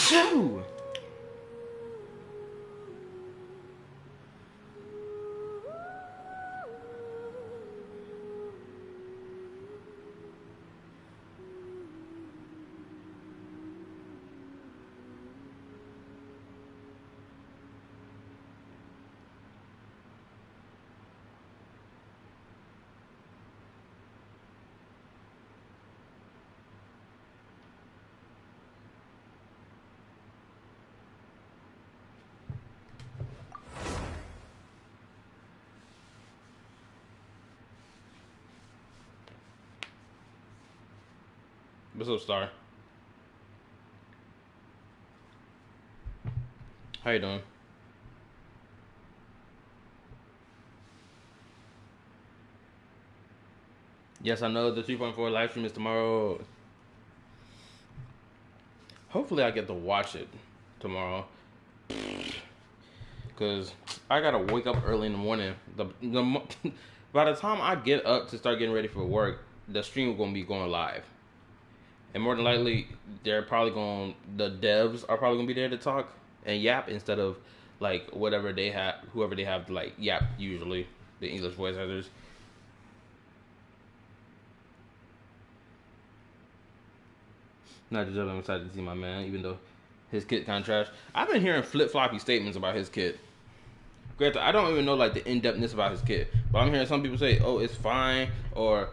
Shoo! What's up, Star? How you doing? Yes, I know the 3.4 live stream is tomorrow. Hopefully I get to watch it tomorrow. Because I gotta wake up early in the morning. By the time I get up to start getting ready for work, the stream is gonna be going live. And more than likely, the devs are probably gonna be there to talk and yap instead of like whoever they have to like yap usually, the English voice actors. Not just I'm excited to see my man, even though his kit kind of trash. I've been hearing flip-floppy statements about his kit. Granted, I don't even know like the in-depthness about his kit, but I'm hearing some people say, "Oh, it's fine," or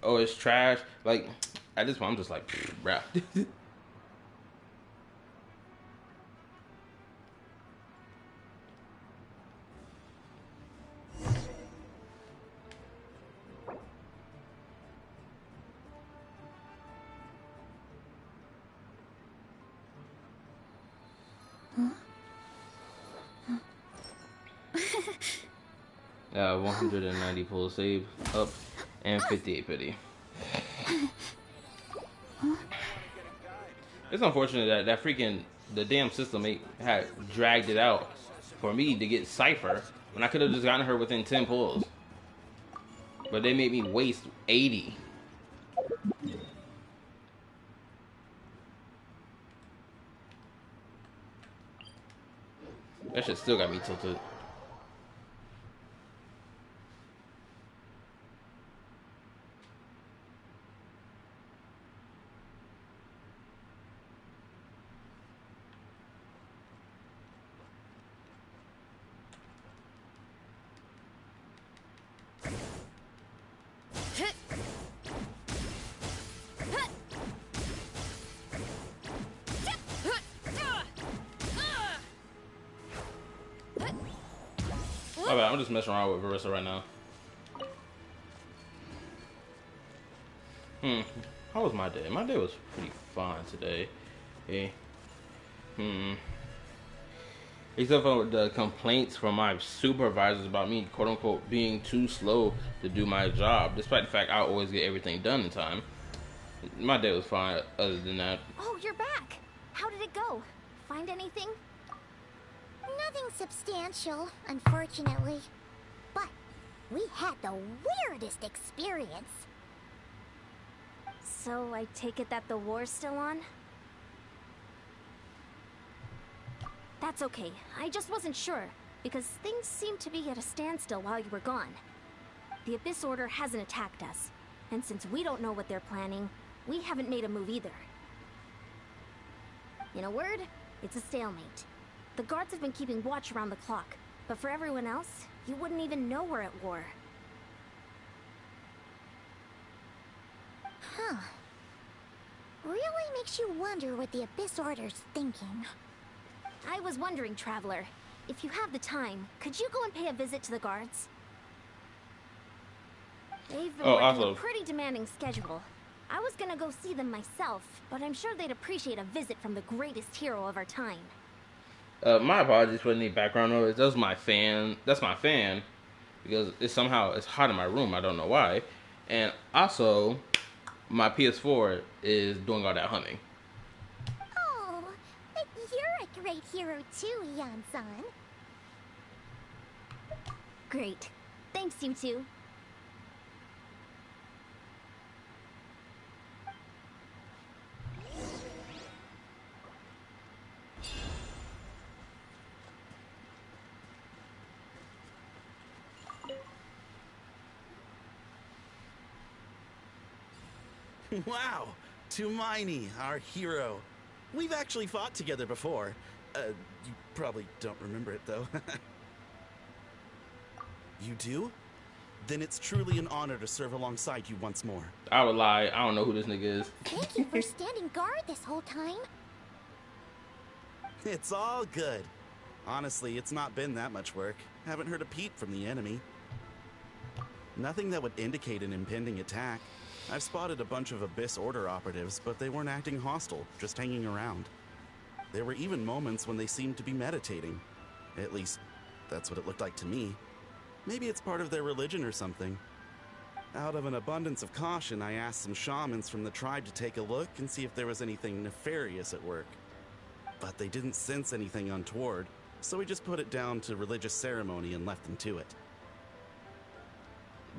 "Oh, it's trash." Like at this point, I'm just like, bruh. Yeah, 190 pull save up and 58 pity. It's unfortunate that the damn system had dragged it out for me to get Cypher when I could have just gotten her within 10 pulls. But they made me waste 80. That shit still got me tilted. My bad, I'm just messing around with Marissa right now. How was my day? My day was pretty fine today. Yeah. Except for the complaints from my supervisors about me, quote unquote, being too slow to do my job, despite the fact I always get everything done in time. My day was fine other than that. Oh, you're back. How did it go? Find anything? Nothing substantial, unfortunately. But we had the weirdest experience. So I take it that the war's still on? That's okay. I just wasn't sure, because things seemed to be at a standstill while you were gone. The Abyss Order hasn't attacked us, and since we don't know what they're planning, we haven't made a move either. In a word, it's a stalemate. The guards have been keeping watch around the clock, but for everyone else, you wouldn't even know we're at war. Huh. Really makes you wonder what the Abyss Order's thinking. I was wondering, Traveler, if you have the time, could you go and pay a visit to the guards? They've been working a pretty demanding schedule. I was gonna go see them myself, but I'm sure they'd appreciate a visit from the greatest hero of our time. My apologies for any background noise. That's my fan. That's my fan, because it's hot in my room. I don't know why. And also, my PS4 is doing all that humming. Oh, but you're a great hero too, Yan-san. Great. Thanks, you two. Wow, Tumaini, our hero. We've actually fought together before. You probably don't remember it, though. You do? Then it's truly an honor to serve alongside you once more. I would lie. I don't know who this nigga is. Thank you for standing guard this whole time. It's all good. Honestly, it's not been that much work. Haven't heard a peep from the enemy. Nothing that would indicate an impending attack. I've spotted a bunch of Abyss Order operatives, but they weren't acting hostile, just hanging around. There were even moments when they seemed to be meditating. At least, that's what it looked like to me. Maybe it's part of their religion or something. Out of an abundance of caution, I asked some shamans from the tribe to take a look and see if there was anything nefarious at work. But they didn't sense anything untoward, so we just put it down to religious ceremony and left them to it.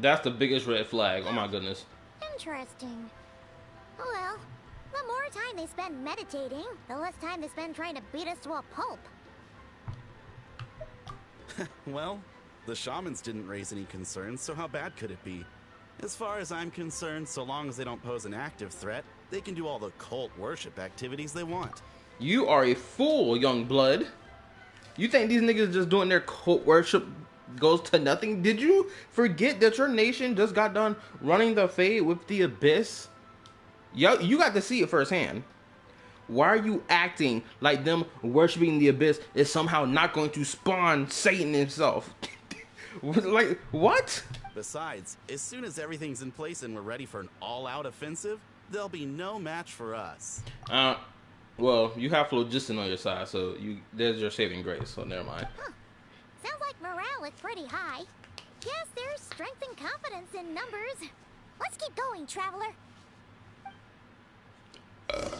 That's the biggest red flag. Oh my goodness. Interesting. Well, the more time they spend meditating, the less time they spend trying to beat us to a pulp. Well, the shamans didn't raise any concerns, so how bad could it be? As far as I'm concerned, so long as they don't pose an active threat, they can do all the cult worship activities they want. You are a fool, young blood. You think these niggas just doing their cult worship goes to nothing? Did you forget that your nation just got done running the Fade with the Abyss? Yo, you got to see it firsthand. Why are you acting like them worshiping the Abyss is somehow not going to spawn Satan himself? Like, what? Besides, as soon as everything's in place and we're ready for an all-out offensive, there'll be no match for us. Well, you have phlogiston on your side, so there's your saving grace, so never mind. Huh. Sounds like morale is pretty high. Yes, there's strength and confidence in numbers. Let's keep going, traveler. Don't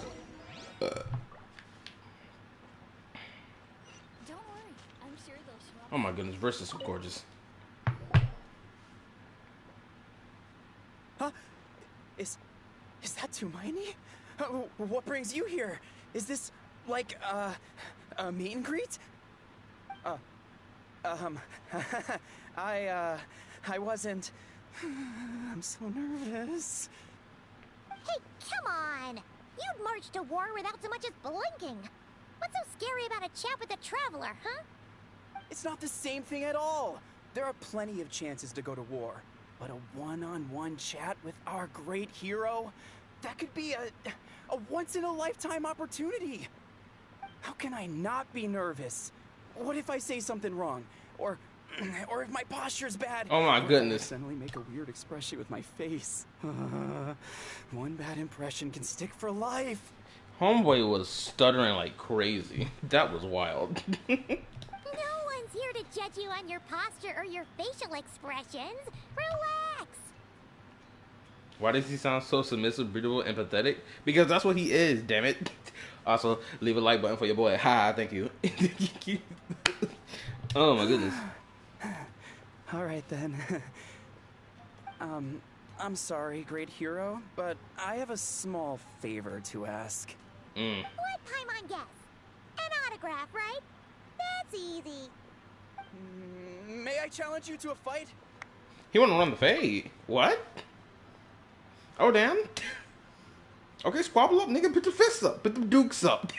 worry, I'm sure they'll show up. Oh my goodness, Verse is so gorgeous. Huh? Is that Tumaini? What brings you here? Is this like a meet and greet? I wasn't. I'm so nervous. Hey, come on! You'd march to war without so much as blinking. What's so scary about a chat with a traveler, huh? It's not the same thing at all. There are plenty of chances to go to war, but a one-on-one chat with our great hero, that could be a once-in-a-lifetime opportunity. How can I not be nervous? What if I say something wrong? Or if my posture's bad? Oh my goodness. Or suddenly make a weird expression with my face. One bad impression can stick for life. Homeboy was stuttering like crazy. That was wild. No one's here to judge you on your posture or your facial expressions. Relax. Why does he sound so submissive, breathable, and pathetic? Because that's what he is, damn it. Also, leave a like button for your boy. Ha, thank you. Oh my goodness. All right then. I'm sorry, great hero, but I have a small favor to ask. What Paimon guess? An autograph, right? That's easy. May I challenge you to a fight? He want to run the Fade. What? Oh, damn. Okay, squabble up, nigga. Put your fists up. Put the dukes up.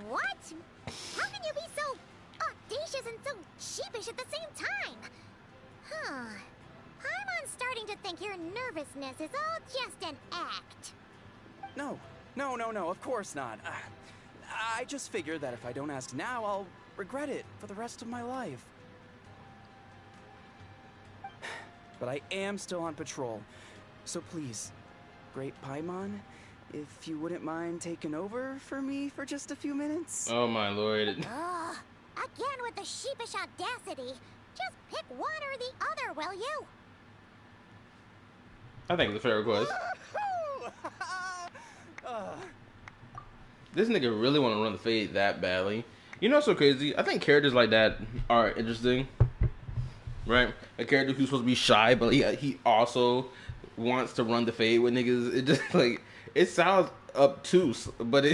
What? How can you be so audacious and so sheepish at the same time? Huh. Paimon's starting to think your nervousness is all just an act. No, of course not. I just figured that if I don't ask now, I'll regret it for the rest of my life. But I am still on patrol, so please, great Paimon, if you wouldn't mind taking over for me for just a few minutes. Oh my lord. Ugh. Again with the sheepish audacity. Just pick one or the other, will you? I think it's a fair request. This nigga really want to run the Fade that badly. You know what's so crazy? I think characters like that are interesting. Right? A character who's supposed to be shy, but he also wants to run the Fade with niggas. It just like, it sounds obtuse, but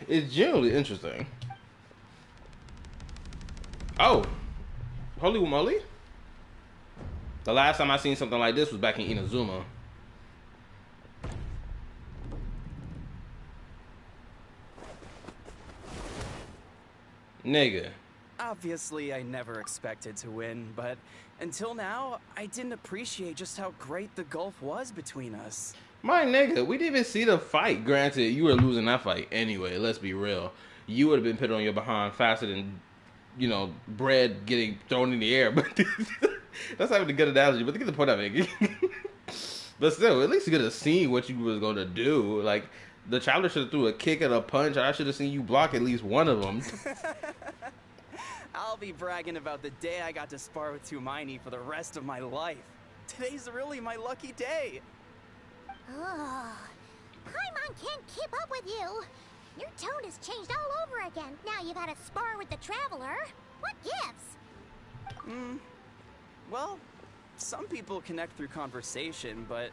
it's generally interesting. Oh, holy moly! The last time I seen something like this was back in Inazuma. Nigga. Obviously, I never expected to win, but until now, I didn't appreciate just how great the gulf was between us. My nigga, we didn't even see the fight. Granted, you were losing that fight anyway, let's be real. You would have been put on your behind faster than, you know, bread getting thrown in the air. But that's not even a good analogy, but get the point of it. But still, at least you could have seen what you was going to do. Like, the traveler should have threw a kick and a punch. I should have seen you block at least one of them. I'll be bragging about the day I got to spar with Tumaini for the rest of my life. Today's really my lucky day. Oh, Paimon can't keep up with you. Your tone has changed all over again. Now you've had a spar with the Traveler. What gives? Well, some people connect through conversation, but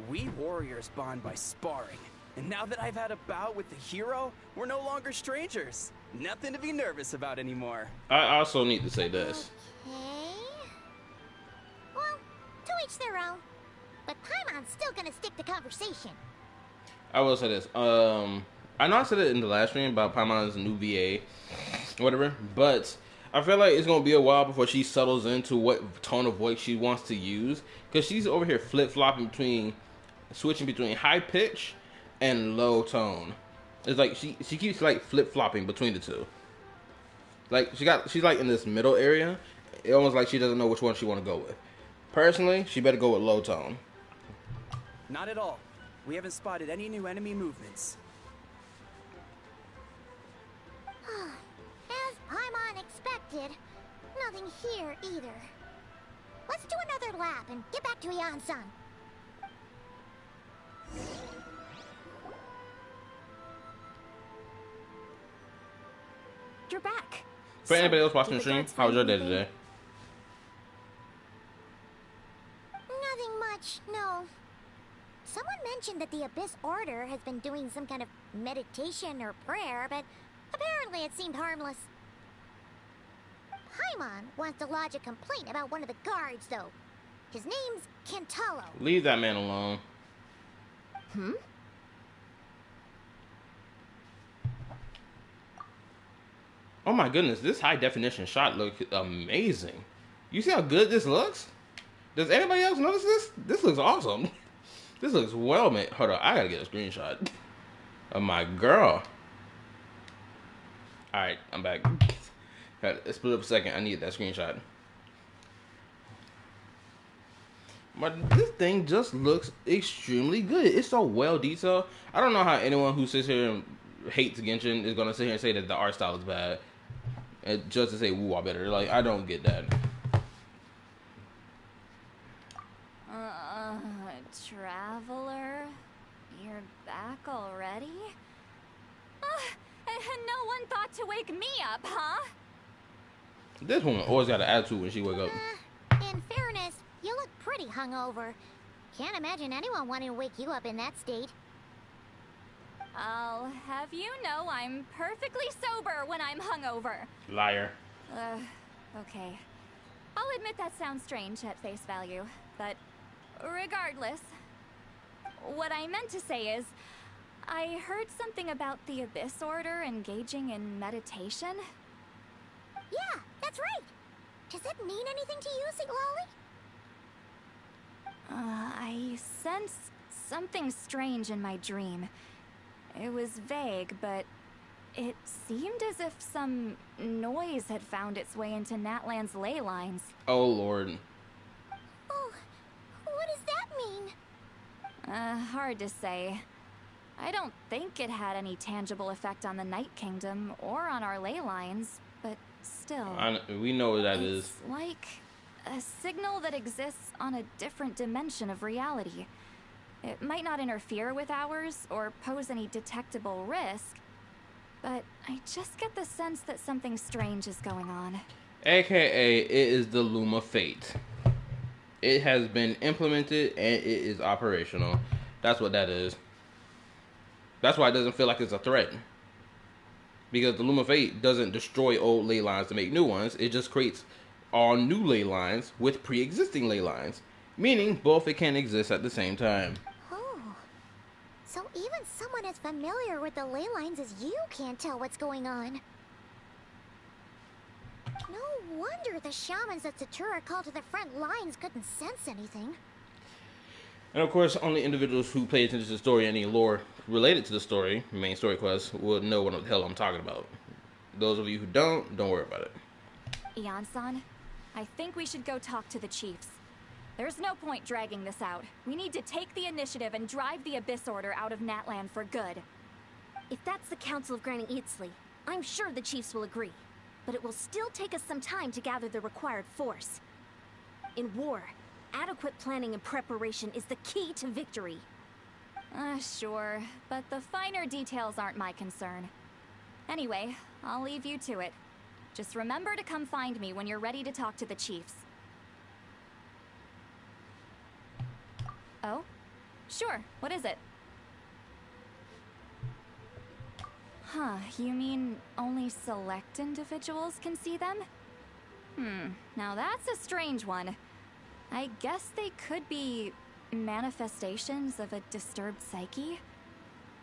we warriors bond by sparring. And now that I've had a bout with the hero, we're no longer strangers. Nothing to be nervous about anymore. I also need to say this. Okay. Well, to each their own. But Paimon's still gonna stick to conversation. I will say this. I know I said it in the last stream about Paimon's new VA, whatever, but I feel like it's going to be a while before she settles into what tone of voice she wants to use, because she's over here flip-flopping switching between high pitch and low tone. It's like she keeps like flip-flopping between the two. Like she's like in this middle area. It's almost like she doesn't know which one she want to go with. Personally, she better go with low tone. Not at all. We haven't spotted any new enemy movements. As Paimon expected, nothing here either. Let's do another lap and get back to Yan-san. You're back. For anybody else watching did the stream, guards how was your find day anything? today? Nothing much, no. Someone mentioned that the Abyss Order has been doing some kind of meditation or prayer, but apparently it seemed harmless. Paimon wants to lodge a complaint about one of the guards, though. His name's Kentaro. Leave that man alone. Oh my goodness, this high definition shot looks amazing. You see how good this looks? Does anybody else notice this? This looks awesome. This looks well made. Hold on, I gotta get a screenshot of my girl. Alright, I'm back. Let's split up a second. I need that screenshot. But this thing just looks extremely good. It's so well detailed. I don't know how anyone who sits here and hates Genshin is gonna sit here and say that the art style is bad, and just to say woo better. Like, I don't get that. Traveler, you're back already? And no one thought to wake me up, huh? This woman always got an attitude when she wake up. In fairness, you look pretty hungover. Can't imagine anyone wanting to wake you up in that state. I'll have you know I'm perfectly sober when I'm hungover. Liar. Okay. I'll admit that sounds strange at face value, but regardless, what I meant to say is, I heard something about the Abyss Order engaging in meditation. Yeah, that's right. Does it mean anything to you, Siglali? I sensed something strange in my dream. It was vague, but it seemed as if some noise had found its way into Natlan's ley lines. Oh lord. Oh, what does that mean? Hard to say. I don't think it had any tangible effect on the Night Kingdom or on our ley lines, but still. We know what that it's is. like a signal that exists on a different dimension of reality. It might not interfere with ours or pose any detectable risk, but I just get the sense that something strange is going on. AKA, it is the Luma Fate. It has been implemented and it is operational. That's what that is. That's why it doesn't feel like it's a threat. Because the Loom of Fate doesn't destroy old ley lines to make new ones. It just creates all new ley lines with pre-existing ley lines. Meaning both it can exist at the same time. Oh. So even someone as familiar with the ley lines as you can't tell what's going on. No wonder the shamans that Satura called to the front lines couldn't sense anything. And of course, only individuals who pay attention to the story and any lore related to the story, main story quest, will know what the hell I'm talking about. Those of you who don't worry about it. Ian-san, I think we should go talk to the chiefs. There's no point dragging this out. We need to take the initiative and drive the Abyss Order out of Natlan for good. If that's the Council of Granny Eatsley, I'm sure the chiefs will agree. But it will still take us some time to gather the required force. In war, adequate planning and preparation is the key to victory. Sure, but the finer details aren't my concern. Anyway, I'll leave you to it. Just remember to come find me when you're ready to talk to the chiefs. Oh? Sure, what is it? Huh, you mean only select individuals can see them? Now that's a strange one. I guess they could be manifestations of a disturbed psyche?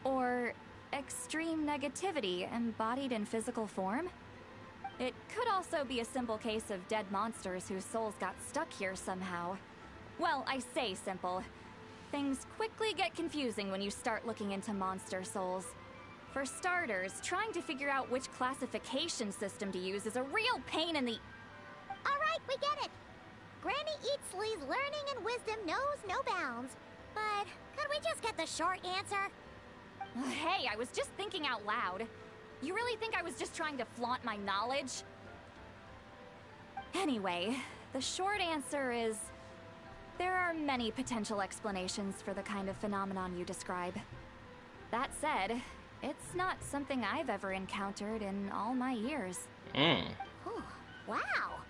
Or extreme negativity embodied in physical form? It could also be a simple case of dead monsters whose souls got stuck here somehow. Well, I say simple. Things quickly get confusing when you start looking into monster souls. For starters, trying to figure out which classification system to use is a real pain in the... Alright, we get it. Granny Eatsley's learning and wisdom knows no bounds. But could we just get the short answer? Hey, I was just thinking out loud. You really think I was just trying to flaunt my knowledge? Anyway, the short answer is... there are many potential explanations for the kind of phenomenon you describe. That said, it's not something I've ever encountered in all my years. Oh, wow.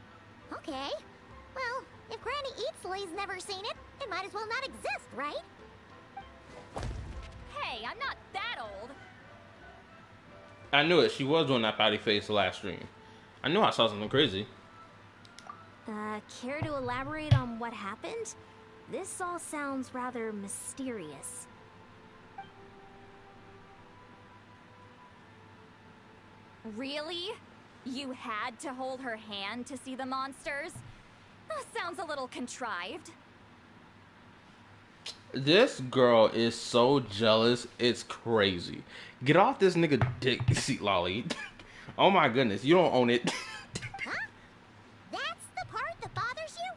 Okay. Well, if Granny Eatsley's never seen it, it might as well not exist, right? Hey, I'm not that old. I knew it. She was doing that patty face last stream. I knew I saw something crazy. Care to elaborate on what happened? This all sounds rather mysterious. Really? You had to hold her hand to see the monsters? That sounds a little contrived. This girl is so jealous, it's crazy. Get off this nigga dick, seat lolly. Oh my goodness, you don't own it. Huh? That's the part that bothers you?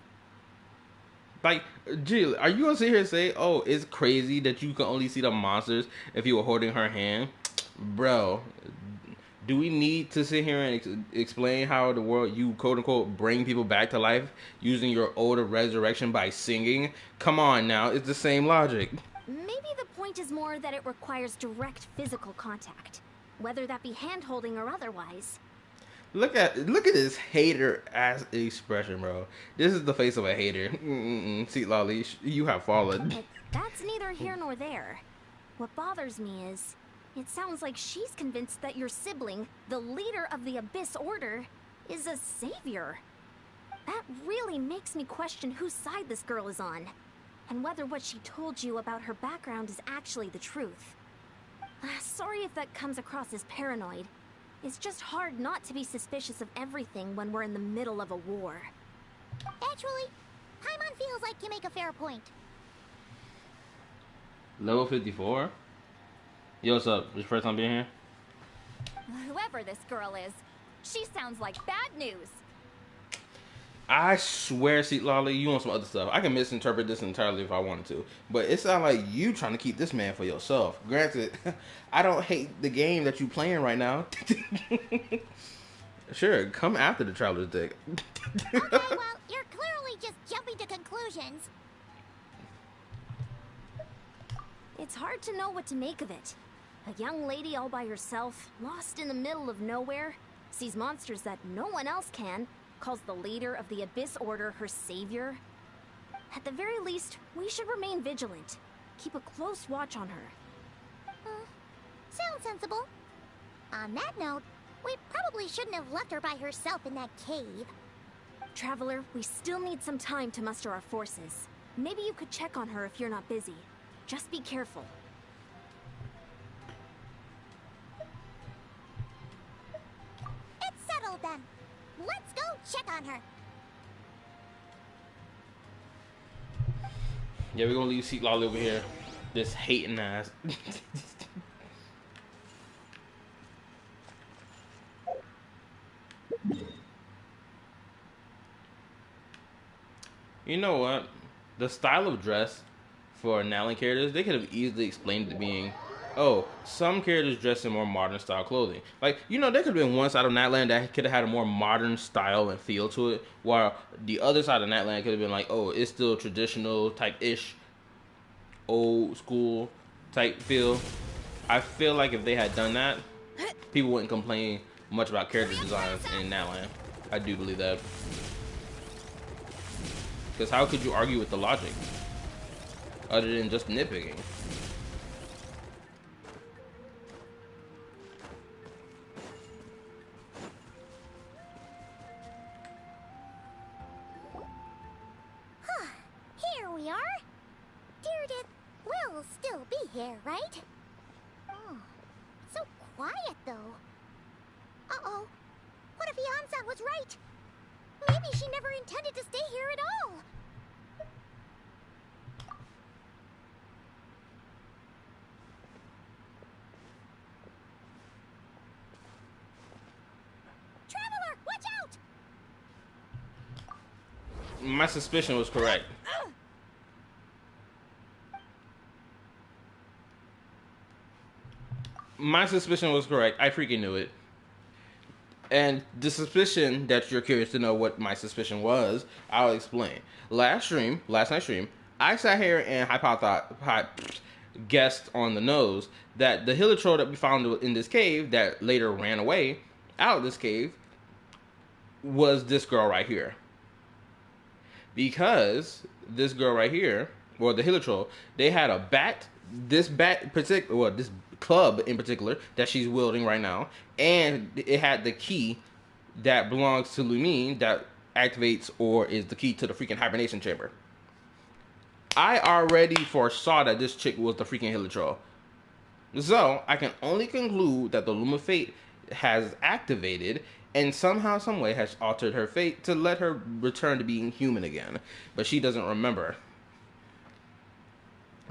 Like, Jill, are you gonna sit here and say, oh, it's crazy that you can only see the monsters if you were holding her hand? Bro, do we need to sit here and explain how the world, you quote-unquote bring people back to life using your ode of resurrection by singing? Come on now, it's the same logic. Maybe the point is more that it requires direct physical contact, whether that be hand-holding or otherwise. Look at this hater ass expression, bro. This is the face of a hater. See, Lolly, you have fallen. But that's neither here nor there. What bothers me is, it sounds like she's convinced that your sibling, the leader of the Abyss Order, is a savior. That really makes me question whose side this girl is on, and whether what she told you about her background is actually the truth. Sorry if that comes across as paranoid. It's just hard not to be suspicious of everything when we're in the middle of a war. Actually, Paimon feels like you make a fair point. Level 54? Yo, what's up? This first time being here? Whoever this girl is, she sounds like bad news. I swear, see, Lolly, you want some other stuff. I can misinterpret this entirely if I wanted to. But it sounds like you trying to keep this man for yourself. Granted, I don't hate the game that you playing right now. Sure, come after the Traveler's Deck. Okay, well, you're clearly just jumping to conclusions. It's hard to know what to make of it. A young lady all by herself, lost in the middle of nowhere, sees monsters that no one else can, calls the leader of the Abyss Order her savior. At the very least, we should remain vigilant. Keep a close watch on her. Sounds sensible. On that note, we probably shouldn't have left her by herself in that cave. Traveler, we still need some time to muster our forces. Maybe you could check on her if you're not busy. Just be careful. It's settled then. Let's go check on her. Yeah, we're gonna leave Seat Lolly over here. This hating ass. You know what? The style of dress for Natlan characters, they could have easily explained it being, oh, some characters dress in more modern style clothing. Like, you know, there could have been one side of Natlan that could have had a more modern style and feel to it, while the other side of Natlan could have been like, oh, it's still traditional type-ish, old school type feel. I feel like if they had done that, people wouldn't complain much about character designs in Natlan. I do believe that. Because how could you argue with the logic other than just nitpicking? Here we are. Deirdre will still be here, right? Oh, so quiet though. Uh-oh. What if the unsub was right? Maybe she never intended to stay here at all. Traveler, watch out! My suspicion was correct. My suspicion was correct. I freaking knew it. And the suspicion that you're curious to know what my suspicion was, I'll explain. Last night's stream, I sat here and guessed on the nose that the hilichurl that we found in this cave that later ran away out of this cave was this girl right here. Because this girl right here, or the hilichurl, they had a bat, this club in particular that she's wielding right now, and it had the key that belongs to Lumine that activates or is the key to the freaking hibernation chamber. I already foresaw that this chick was the freaking hilichurl. So I can only conclude that the Loom of Fate has activated and somehow, some way has altered her fate to let her return to being human again. But she doesn't remember.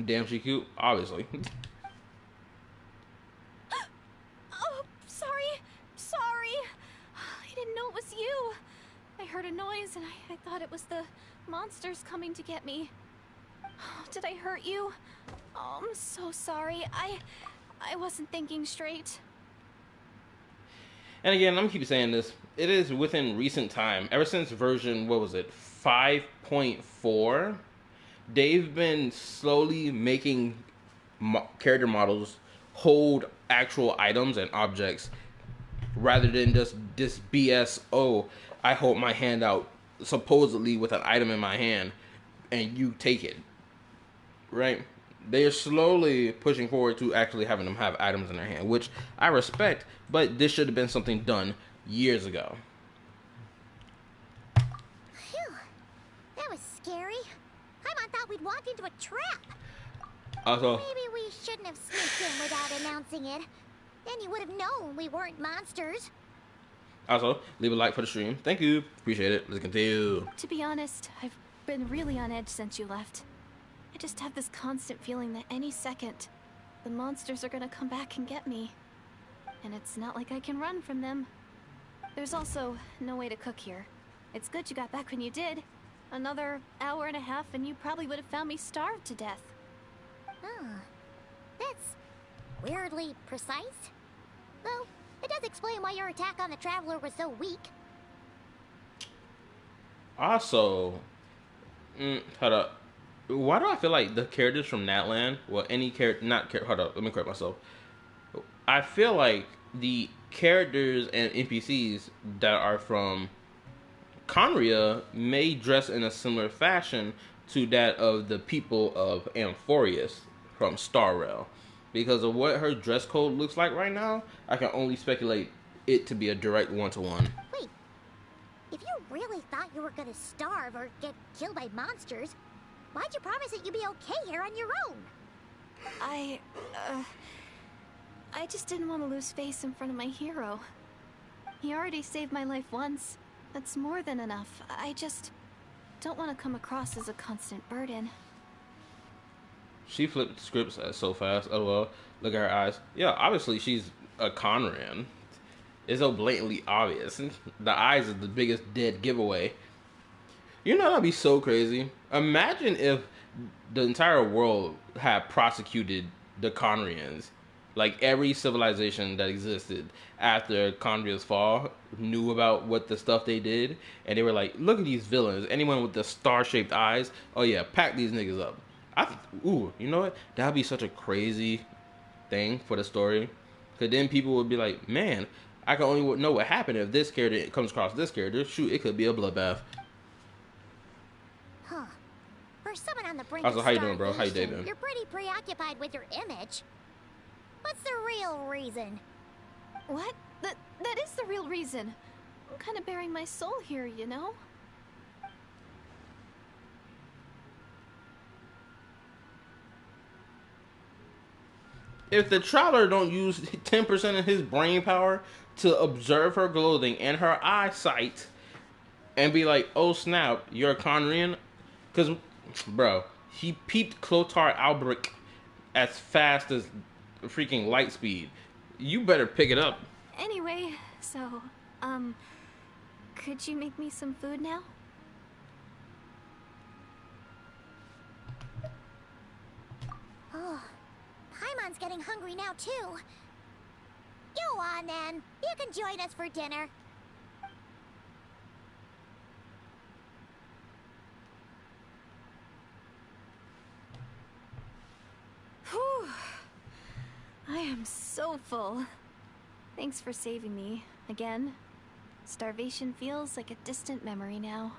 Damn, she cute, obviously. Oh, sorry. I didn't know it was you. I heard a noise and I thought it was the monsters coming to get me. Did I hurt you? Oh, I'm so sorry. I wasn't thinking straight. And again, I'm gonna keep saying this. It is within recent time, ever since version, 5.4, they've been slowly making character models hold actual items and objects rather than just this BS, oh, I hold my hand out supposedly with an item in my hand and you take it. Right? They are slowly pushing forward to actually having them have items in their hand, which I respect, but this should have been something done years ago. Phew. That was scary. I thought we'd walked into a trap. Also, Maybe we shouldn't have sneaked in without announcing it. Then you would have known we weren't monsters. Leave a like for the stream. Thank you. Appreciate it. Let's continue. To be honest, I've been really on edge since you left. I just have this constant feeling that any second, the monsters are gonna come back and get me. And it's not like I can run from them. There's also no way to cook here. It's good you got back when you did. Another hour and a half and you probably would have found me starved to death. Oh, that's weirdly precise. Though, it does explain why your attack on the Traveler was so weak. Also, hold up. Why do I feel like the characters from Natlan, well, any character, hold up, let me correct myself. I feel like the characters and NPCs that are from Conria may dress in a similar fashion to that of the people of Amphorius from Star Rail. because of what her dress code looks like right now. I can only speculate it to be a direct one-to-one. Wait, if you really thought you were gonna starve or get killed by monsters, why'd you promise that you'd be okay here on your own? I just didn't want to lose face in front of my hero. He already saved my life once. That's more than enough. I just don't want to come across as a constant burden. She flipped scripts so fast. Oh well, look at her eyes. Yeah, obviously she's a Conran. It's so blatantly obvious. The eyes is the biggest dead giveaway. You know that'd be so crazy. Imagine if the entire world had prosecuted the Conrians. Like every civilization that existed after Conria's fall knew about what the stuff they did, and they were like, "Look at these villains. Anyone with the star-shaped eyes, oh yeah, pack these niggas up." Ooh, you know what? That'd be such a crazy thing for the story, because then people would be like, "Man, I can only know what happened if this character comes across this character. Shoot, it could be a bloodbath." Huh. For someone on the brink Also, of how you doing, bro? How you starvation, doing? you're pretty preoccupied with your image. What's the real reason? What? That is the real reason. I'm kind of bearing my soul here, you know? If the Traveler don't use 10% of his brain power to observe her clothing and her eyesight and be like, "Oh snap, you're a Conrian," because, bro, he peeped Clotar Albrecht as fast as freaking light speed. You better pick it up. Anyway, so, could you make me some food now? Oh, Paimon's getting hungry now too. Go on then. You can join us for dinner. Whew. I am so full. Thanks for saving me. Again, starvation feels like a distant memory now.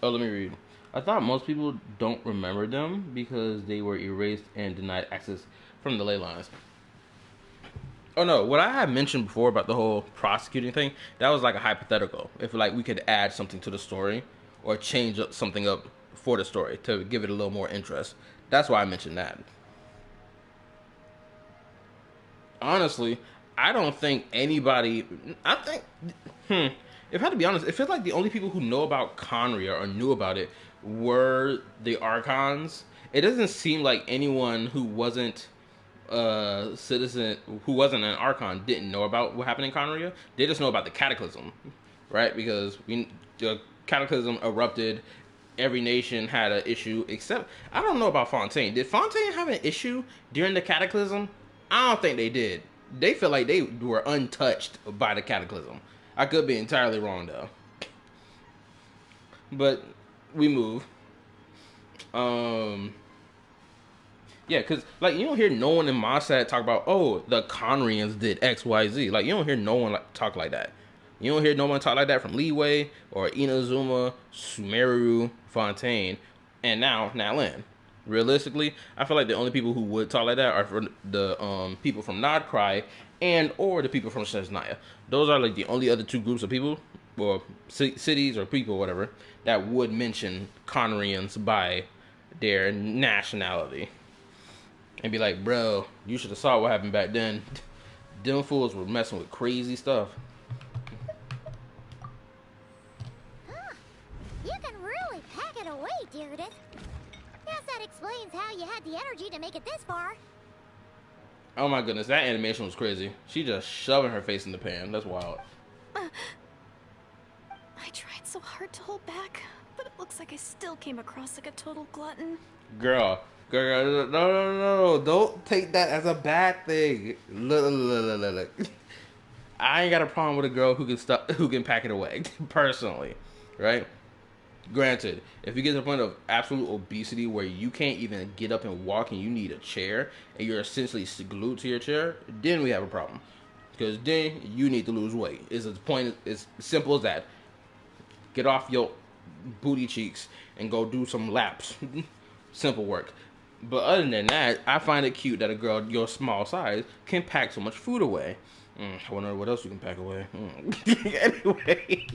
Oh, let me read. I thought most people don't remember them because they were erased and denied access from the ley lines. Oh no, what I had mentioned before about the whole prosecuting thing, that was like a hypothetical. If like we could add something to the story or change something up for the story to give it a little more interest. That's why I mentioned that. Honestly, I don't think anybody. If I had to be honest, it feels like the only people who know about Conria or knew about it were the Archons. It doesn't seem like anyone who wasn't a citizen, who wasn't an Archon, didn't know about what happened in Conria. They just know about the Cataclysm, right? Because the Cataclysm erupted. Every nation had an issue, except I don't know about Fontaine. Did Fontaine have an issue during the Cataclysm? I don't think they did. They feel like they were untouched by the Cataclysm. I could be entirely wrong though. But we move. Yeah, because like you don't hear no one in Mossad talk about, oh, the Conrians did XYZ. Like you don't hear no one talk like that. You don't hear no one talk like that from Leeway or Inazuma, Sumeru, Fontaine, and now Lin. Realistically, I feel like the only people who would talk like that are for the people from Nodcry and or the people from Shesnaya. Those are like the only other two groups of people or cities or people, whatever, that would mention Conrians by their nationality and be like, bro, you should have saw what happened back then. Them fools were messing with crazy stuff. Huh. You can really pack it away, Deirdre. Guess that explains how you had the energy to make it this far. Oh my goodness, that animation was crazy. She just shoving her face in the pan. That's wild. I tried so hard to hold back, but it looks like I still came across like a total glutton. Girl, no. Don't take that as a bad thing. Look. I ain't got a problem with a girl who can pack it away, personally, right? Granted, if you get to the point of absolute obesity where you can't even get up and walk and you need a chair and you're essentially glued to your chair, then we have a problem. Because then you need to lose weight. It's simple as that. Get off your booty cheeks and go do some laps. Simple work. But other than that, I find it cute that a girl your small size can pack so much food away. I wonder what else you can pack away. Anyway.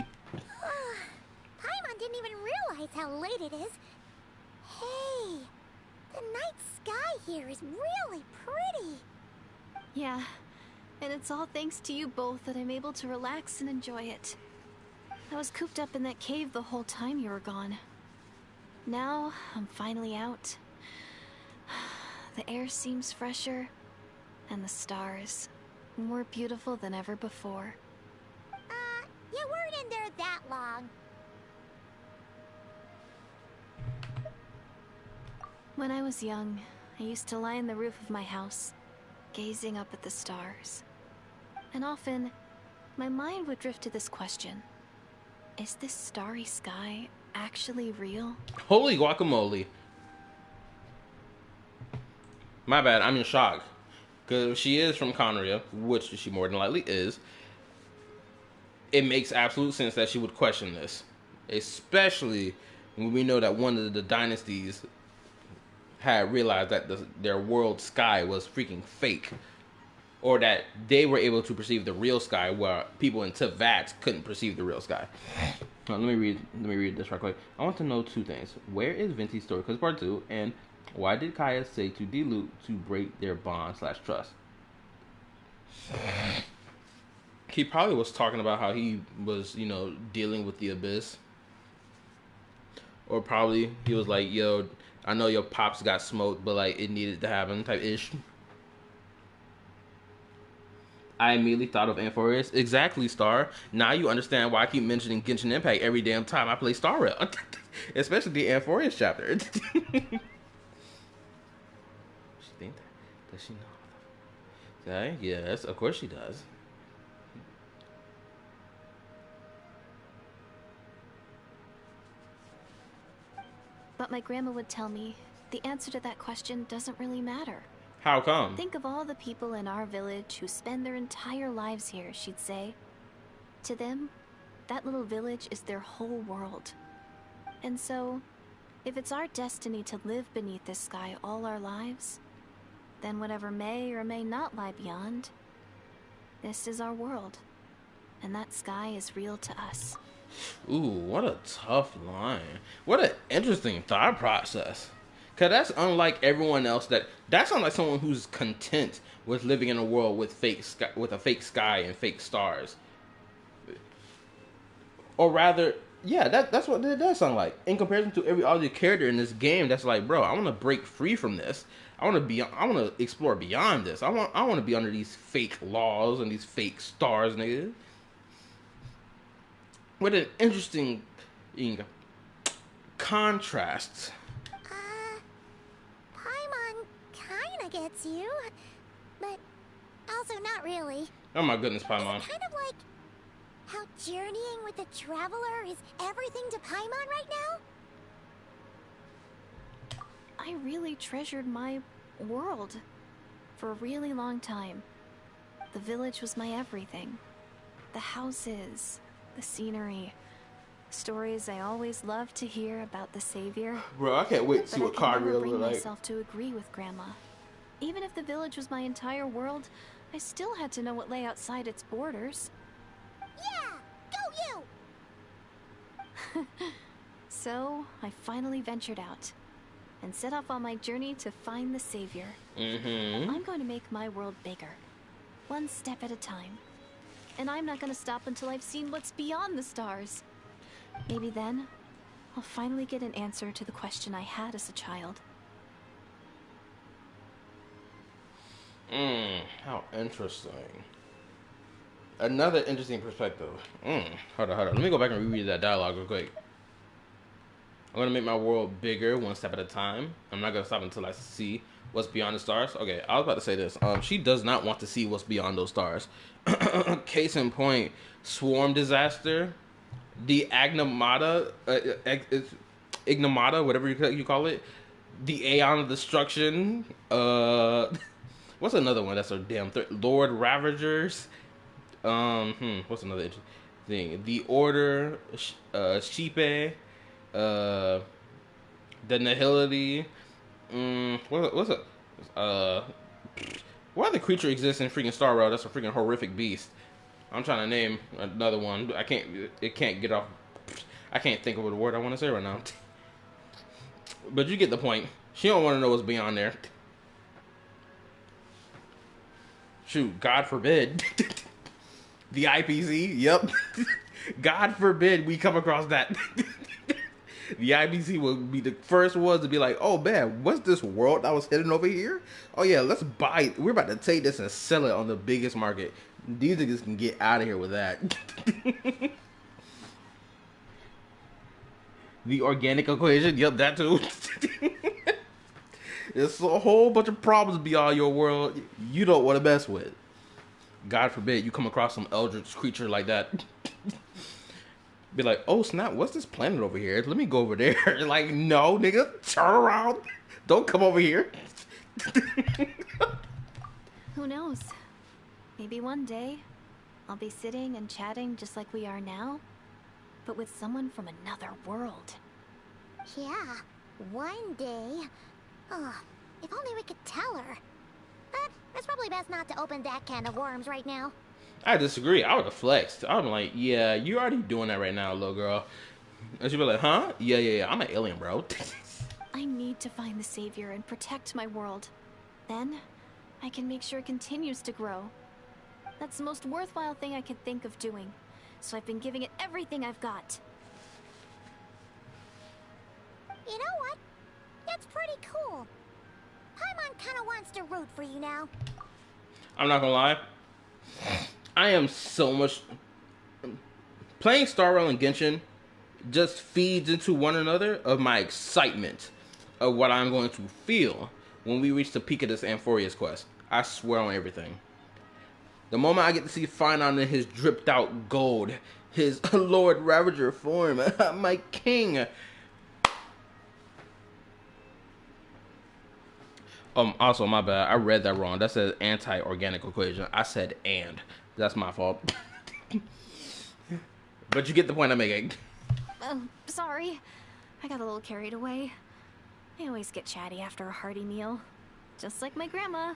Paimon didn't even realize how late it is. Hey, the night sky here is really pretty. Yeah, and it's all thanks to you both that I'm able to relax and enjoy it. I was cooped up in that cave the whole time you were gone. Now, I'm finally out. The air seems fresher, and the stars more beautiful than ever before. You weren't in there that long. When I was young, I used to lie on the roof of my house, gazing up at the stars. And often, my mind would drift to this question. Is this starry sky actually real? Holy guacamole. My bad, I'm in shock. Because she is from Conria, which she more than likely is. It makes absolute sense that she would question this. Especially when we know that one of the dynasties had realized that their world sky was freaking fake. Or that they were able to perceive the real sky where people in Teyvat couldn't perceive the real sky. Let me read this right quick. I want to know two things. Where is Venti's story? Because part 2, and why did Kaya say to Diluc to break their bond/trust? He probably was talking about how he was, dealing with the abyss. Or probably he was like, yo, I know your pops got smoked, but like it needed to happen type ish. I immediately thought of Amphorius. Exactly, Star. Now you understand why I keep mentioning Genshin Impact every damn time I play Star Rail. Especially the Amphorius chapter. She think that? Does she know? Okay, yes, of course she does. But my grandma would tell me, the answer to that question doesn't really matter. How come? Think of all the people in our village who spend their entire lives here, she'd say. To them, that little village is their whole world. And so, if it's our destiny to live beneath this sky all our lives, then whatever may or may not lie beyond, this is our world. And that sky is real to us. Ooh, what a tough line. What an interesting thought process. Cause that's unlike everyone else. That's unlike someone who's content with living in a world with a fake sky and fake stars. Or rather, yeah, that's what it does sound like. In comparison to every other character in this game, that's like, bro, I want to break free from this. I want to explore beyond this. I want to be under these fake laws and these fake stars, nigga. What an interesting contrast. Paimon kinda gets you, but also not really. Oh my goodness, Paimon. It's kind of like how journeying with the Traveler is everything to Paimon right now. I really treasured my world for a really long time. The village was my everything. The houses, the scenery, stories I always loved to hear about the Savior. Bro, I can't wait to see But what I could never Cardio bring look like. myself to agree with Grandma. Even if the village was my entire world, I still had to know what lay outside its borders. Yeah, go you! So, I finally ventured out and set off on my journey to find the Savior. I'm going to make my world bigger, one step at a time. And I'm not going to stop until I've seen what's beyond the stars. Maybe then, I'll finally get an answer to the question I had as a child. How interesting. Another interesting perspective. Hold on. Let me go back and reread that dialogue real quick. I'm going to make my world bigger, one step at a time. I'm not going to stop until I see what's beyond the stars. Okay, I was about to say this. She does not want to see what's beyond those stars. Case in point, Swarm Disaster, the Ignomata, whatever you call it, the Aeon of Destruction, what's another one that's a damn Lord Ravagers, what's another interesting thing? The Order, Sheepe, the Nihility, What's it? What other creature exists in freaking Star Rail? That's a freaking horrific beast. I'm trying to name another one. I can't. It can't get off. I can't think of the word I want to say right now. But you get the point. She don't want to know what's beyond there. Shoot, God forbid. The IPC. Yep. God forbid we come across that. The IBC will be the first ones to be like, oh man, what's this world that was hidden over here? Oh yeah, let's buy it. We're about to take this and sell it on the biggest market. These niggas can get out of here with that. The organic equation, yep, that too. There's a whole bunch of problems beyond your world you don't want to mess with. God forbid you come across some eldritch creature like that. Be like, oh snap, what's this planet over here? Let me go over there. Like, no, nigga, turn around. Don't come over here. Who knows? Maybe one day I'll be sitting and chatting just like we are now, but with someone from another world. Yeah, one day. Oh, if only we could tell her. But it's probably best not to open that can of worms right now. I disagree. I would have flexed. I'm like, yeah, you're already doing that right now, little girl. And she'd be like, huh? Yeah. I'm an alien, bro. I need to find the savior and protect my world. Then, I can make sure it continues to grow. That's the most worthwhile thing I could think of doing. So I've been giving it everything I've got. You know what? That's pretty cool. Paimon kinda wants to root for you now. I'm not gonna lie. I am so much... Playing Star Rail and Genshin just feeds into one another of my excitement of what I'm going to feel when we reach the peak of this Amphorius quest. I swear on everything. The moment I get to see Finon in his dripped out gold, his Lord Ravager form, my king. Also, my bad. I read that wrong. That says anti-organic equation. I said and. That's my fault. But you get the point I'm making. Sorry. I got a little carried away. I always get chatty after a hearty meal. Just like my grandma.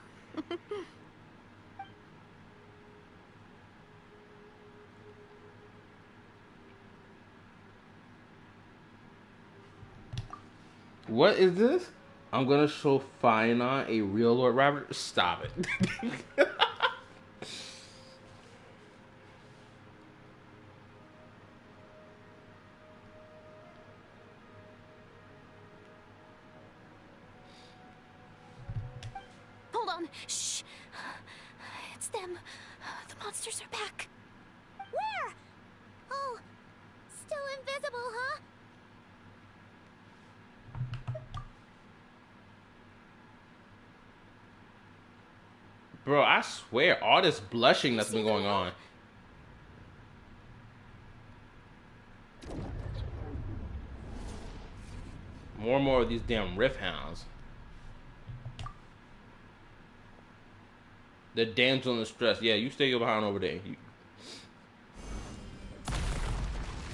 What is this? I'm gonna show Finon a real Lord Ravager. Stop it. Hold on. Shh. It's them. The monsters are back. Where? Oh, still invisible, huh? Bro, I swear, all this blushing that's been going on. More and more of these damn riff hounds. The damsel in distress. Yeah, you stay behind over there.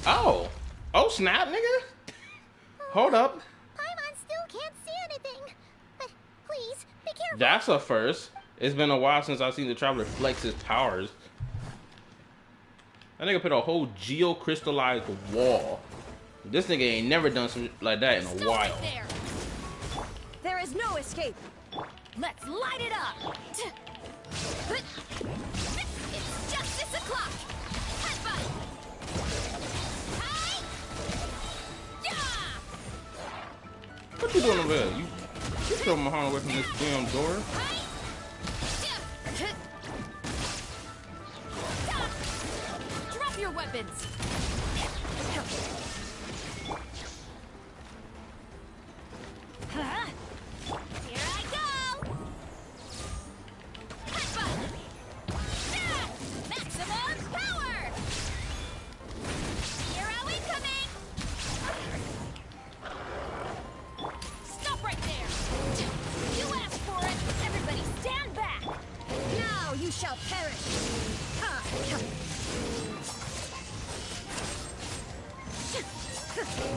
Oh snap, nigga. Hold up. Paimon still can't see anything. But please, be careful. That's a first. It's been a while since I've seen the Traveler flex his powers. That nigga put a whole geo-crystallized wall. This nigga ain't never done something like that in a while. There is no escape. Let's light it up. It's justice o'clock. Headbutt. Hi. Yeah. What you doing over there? You throw my hand away from this damn door. Hi. Drop your weapons. Here I go. Headbutt. Yeah. Maximum power. Hero incoming. Stop right there. You asked for it. Everybody stand back. Now you shall perish.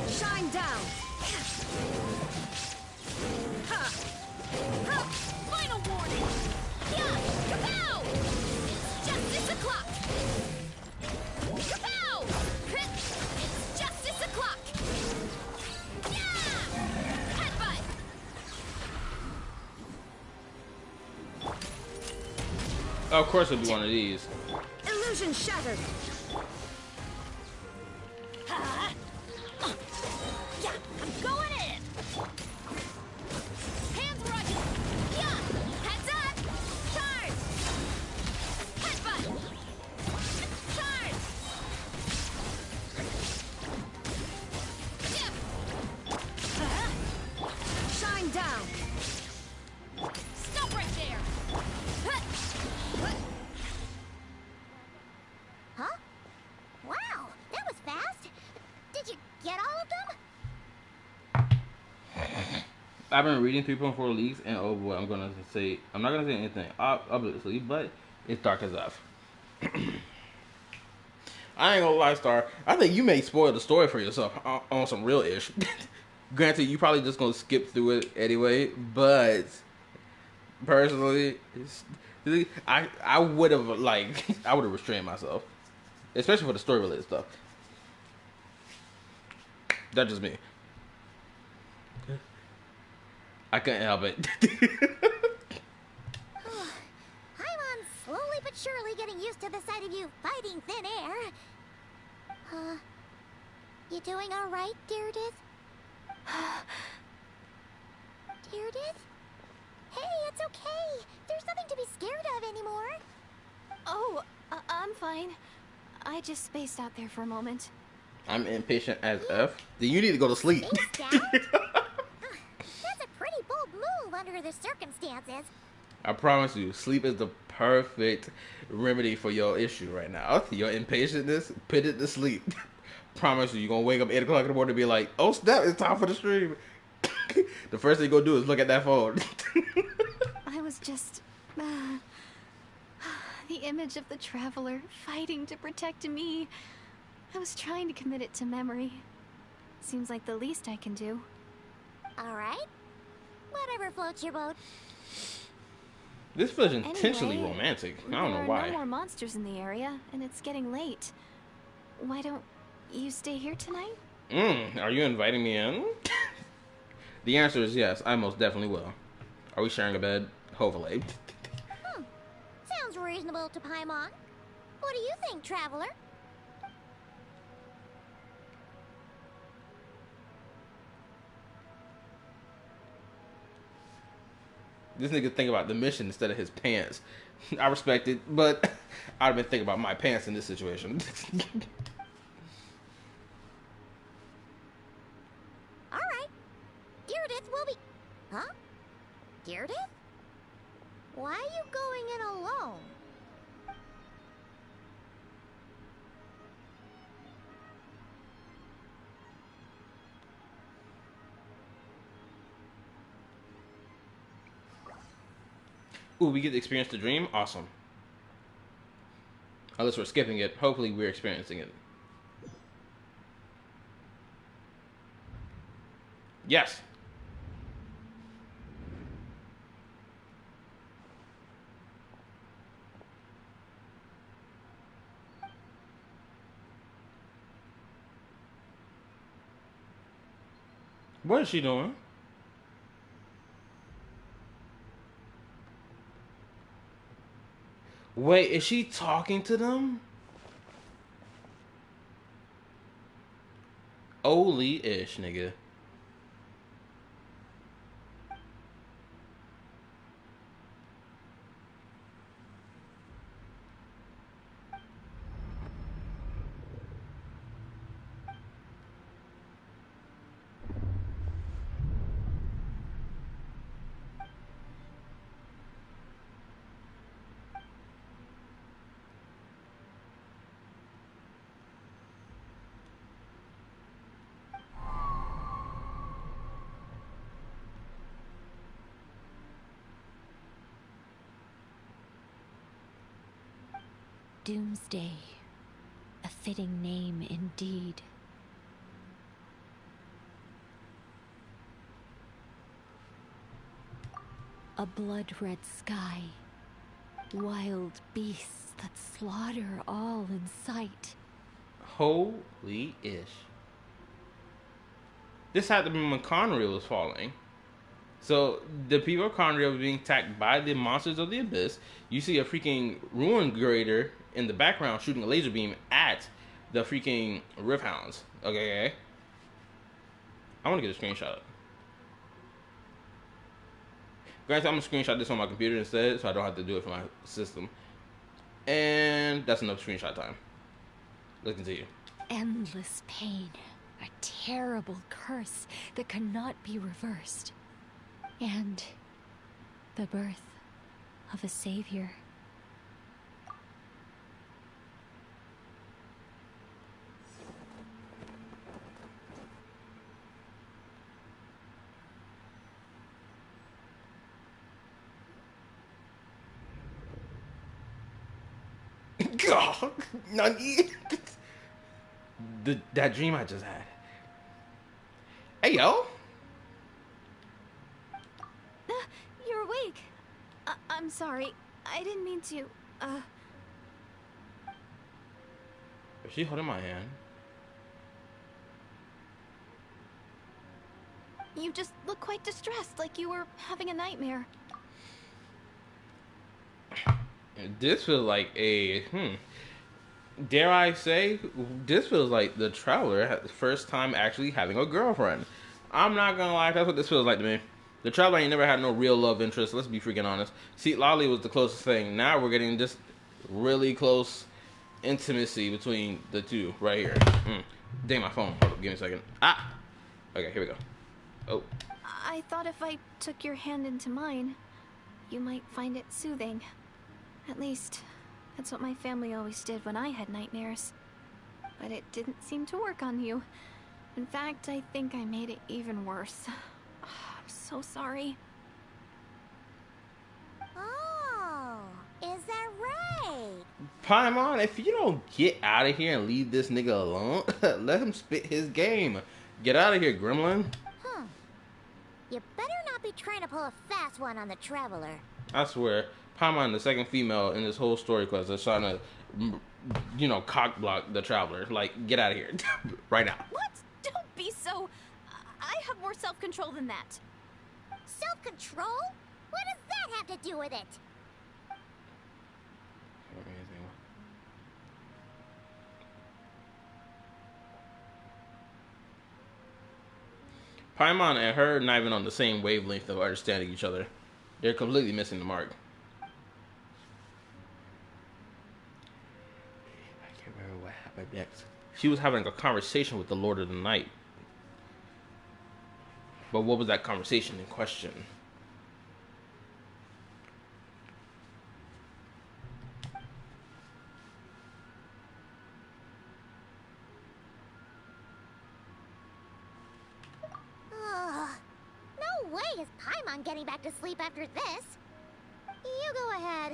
Shine down. Ha! Ha! Final warning! Yeah! Kapow! It's justice o'clock! Kapow! It's justice o'clock! Yeah! Headbutt! Of course it'll be one of these. Illusion shattered! Ha! Yeah! I'm going in! Hands rugged! Yeah! Heads up! Charge! Headbutt! Charge! Dip! Shine down! Stop right there! Huh? Wow, that was fast. Did you get all of them? I've been reading 3.4 leaks, and oh boy, I'm not gonna say anything, obviously, but it's dark as F. I ain't gonna lie, Star. I think you may spoil the story for yourself on some real ish. Granted, you probably just gonna skip through it anyway, but personally, I would have restrained myself, especially for the story related stuff. That's just me. I couldn't help it. Paimon's slowly but surely getting used to the sight of you fighting thin air. You doing all right, Deirdith? Deirdith? Hey, it's okay. There's nothing to be scared of anymore. Oh, I'm fine. I just spaced out there for a moment. I'm impatient as F. Then you need to go to sleep. Spaced out? That's a pretty bold move under the circumstances. I promise you, sleep is the perfect remedy for your issue right now. Your impatientness, put it to sleep. Promise you, you're gonna wake up 8 o'clock in the morning and be like, oh snap, it's time for the stream. The first thing you're gonna do is look at that phone. I was just... the image of the traveler fighting to protect me. I was trying to commit it to memory. Seems like the least I can do. All right. Whatever floats your boat. This feels intentionally Anyway, romantic. I don't know There are why. no more monsters in the area, and it's getting late. Why don't you stay here tonight? Are you inviting me in? The answer is yes, I most definitely will. Are we sharing a bed? Hopefully. Sounds reasonable to Paimon. What do you think, traveler? This nigga think about the mission instead of his pants. I respect it, but I'd have been thinking about my pants in this situation. All right. Deirdith will be... Huh? Deirdith? Why are you going in alone? Ooh, we get to experience the dream? Awesome. Unless we're skipping it, hopefully we're experiencing it. Yes. What is she doing? Wait, is she talking to them? Holy-ish, nigga. Doomsday. A fitting name indeed. A blood-red sky. Wild beasts that slaughter all in sight. Holy ish. This had to be when Conrail was falling. So the people of Conrail were being attacked by the monsters of the abyss. You see a freaking ruin grader in the background shooting a laser beam at the freaking Rift Hounds. Okay. I want to get a screenshot. Guys, I'm going to screenshot this on my computer instead, so I don't have to do it from my system. And that's enough screenshot time. Let's continue. Endless pain. A terrible curse that cannot be reversed. And the birth of a savior. God, Nani. That dream I just had. Hey, yo. You're awake. I'm sorry. I didn't mean to, Is she holding my hand? You just look quite distressed, like you were having a nightmare. This feels like a, dare I say, this feels like the Traveler first time actually having a girlfriend. I'm not gonna lie, that's what this feels like to me. The Traveler ain't never had no real love interest, let's be freaking honest. See, Lolly was the closest thing. Now we're getting just really close intimacy between the two right here. Dang, my phone. Hold up, give me a second. Ah! Okay, here we go. Oh. I thought if I took your hand into mine, you might find it soothing. At least, that's what my family always did when I had nightmares. But it didn't seem to work on you. In fact, I think I made it even worse. I'm so sorry. Oh, is that right? Paimon, if you don't get out of here and leave this nigga alone, let him spit his game. Get out of here, gremlin. You better not be trying to pull a fast one on the Traveler. I swear, Paimon, the second female in this whole story quest, is trying to, cock block the Traveler. Like, get out of here. Right now. What? Don't be so... I have more self-control than that. Self-control? What does that have to do with it? Paimon and her not even on the same wavelength of understanding each other. They're completely missing the mark. I can't remember what happened next. She was having a conversation with the Lord of the Night. But what was that conversation in question? No way is Paimon getting back to sleep after this. You go ahead.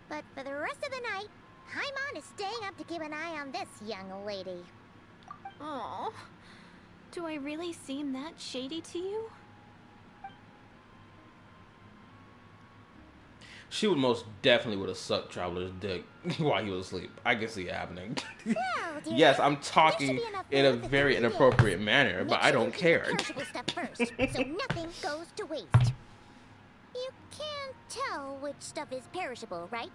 But for the rest of the night, Paimon is staying up to keep an eye on this young lady. Oh, do I really seem that shady to you? She would most definitely would have sucked Traveler's dick while he was asleep. I can see it happening. Well, dear, Yes, I'm talking in a very inappropriate manner, but I don't care. Perishable stuff first, so nothing goes to waste. You can't tell which stuff is perishable, right?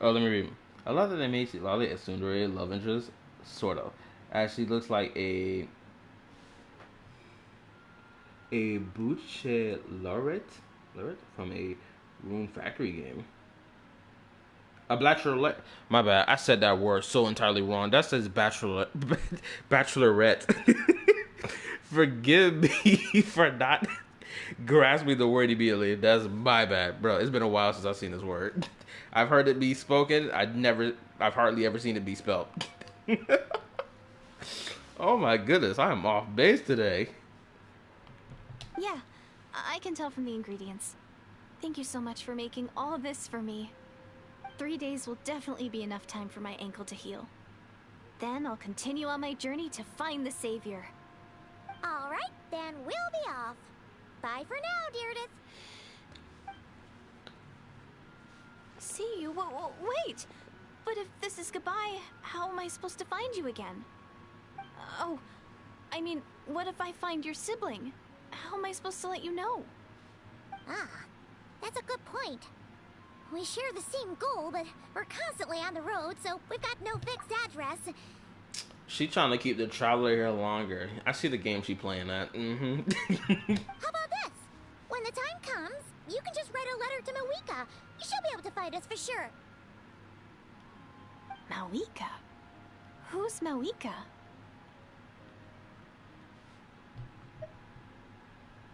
Oh, let me read. I love that they made Lolly a tsundere love interest, sort of, as she looks like a bachelorette from a Rune Factory game. A bachelorette. My bad. I said that word so entirely wrong. That says bachelorette. Forgive me for not grasping the word immediately. That's my bad, bro. It's been a while since I've seen this word. I've heard it be spoken. I've hardly ever seen it be spelled. Oh my goodness, I am off base today. Yeah, I can tell from the ingredients. Thank you so much for making all of this for me. 3 days will definitely be enough time for my ankle to heal. Then I'll continue on my journey to find the savior. All right, then we'll be off. Bye for now, Deirdith. See you? Wait! But if this is goodbye, how am I supposed to find you again? Oh, I mean, what if I find your sibling? How am I supposed to let you know? Ah, that's a good point. We share the same goal, but we're constantly on the road, so we've got no fixed address. She trying to keep the traveler here longer. I see the game she playing at. How about this? When the time comes, you can just write a letter to Mawika. She'll be able to find us for sure. Mawika? Who's Mawika?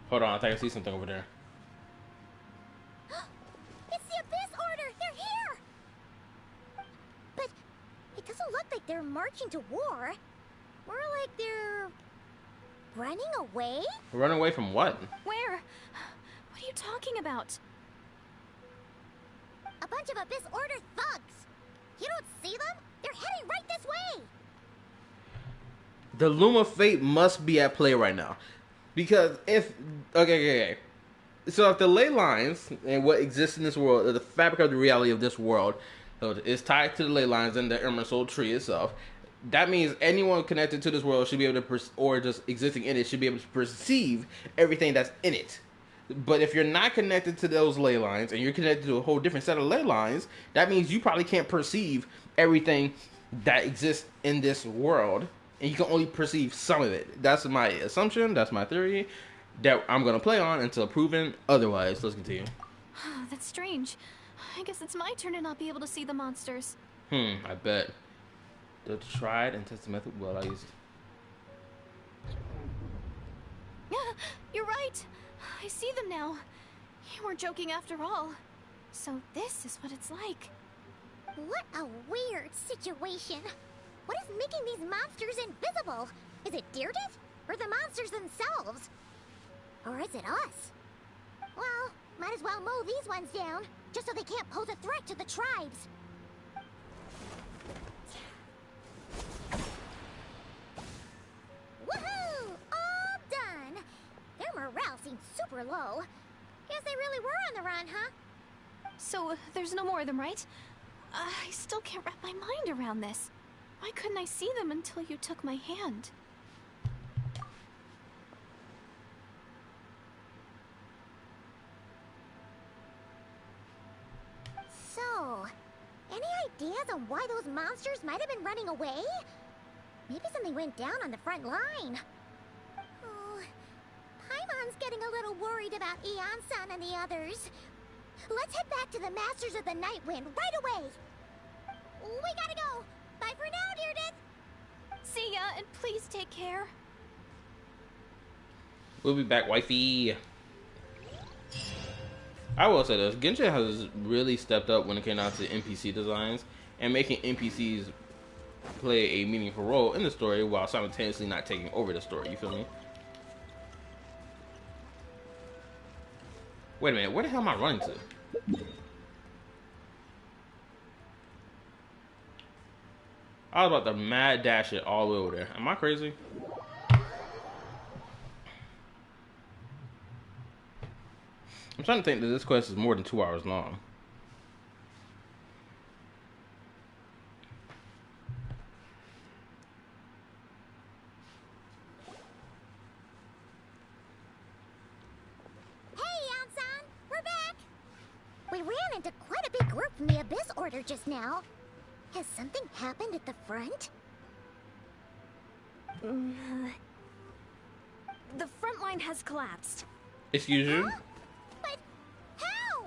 Hold on, I think I see something over there. It's the Abyss Order! They're here! But it doesn't look like they're marching to war. More like they're running away? Run away from what? Where? What are you talking about? A bunch of Abyss Order thugs. You don't see them? They're heading right this way. The Loom of Fate must be at play right now. Because if... Okay. So if the ley lines and what exists in this world, the fabric of the reality of this world, is tied to the ley lines and the Emerald tree itself, that means anyone connected to this world should be able to, or just existing in it, should be able to perceive everything that's in it. But if you're not connected to those ley lines and you're connected to a whole different set of ley lines, that means you probably can't perceive everything that exists in this world. And you can only perceive some of it. That's my assumption. That's my theory that I'm going to play on until proven otherwise. Let's continue. That's strange. I guess it's my turn to not be able to see the monsters. I bet. The tried and tested method. Well, I use it. You're right. I see them now. You weren't joking after all. So this is what it's like. What a weird situation. What is making these monsters invisible? Is it Deirdith? Or the monsters themselves? Or is it us? Well, might as well mow these ones down, just so they can't pose a threat to the tribes. Woohoo! All done! Their morale seems super low. Guess they really were on the run, huh? So, there's no more of them, right? I still can't wrap my mind around this. Why couldn't I see them until you took my hand? So, any ideas on why those monsters might have been running away? Maybe something went down on the front line. Oh, Paimon's getting a little worried about Eon-san and the others. Let's head back to the Masters of the Night Wind right away. We gotta go. Bye for now, Deirdith. See ya, and please take care. We'll be back, wifey. I will say this. Genshin has really stepped up when it came down to NPC designs and making NPCs play a meaningful role in the story while simultaneously not taking over the story. You feel me? Wait a minute. Where the hell am I running to? I was about to mad dash it all the way over there. Am I crazy? I'm trying to think that this quest is more than 2 hours long. Hey, Eon-san! We're back! We ran into quite a big group from the Abyss Order just now. Has something happened at the front? The front line has collapsed. Excuse you? Huh? But how?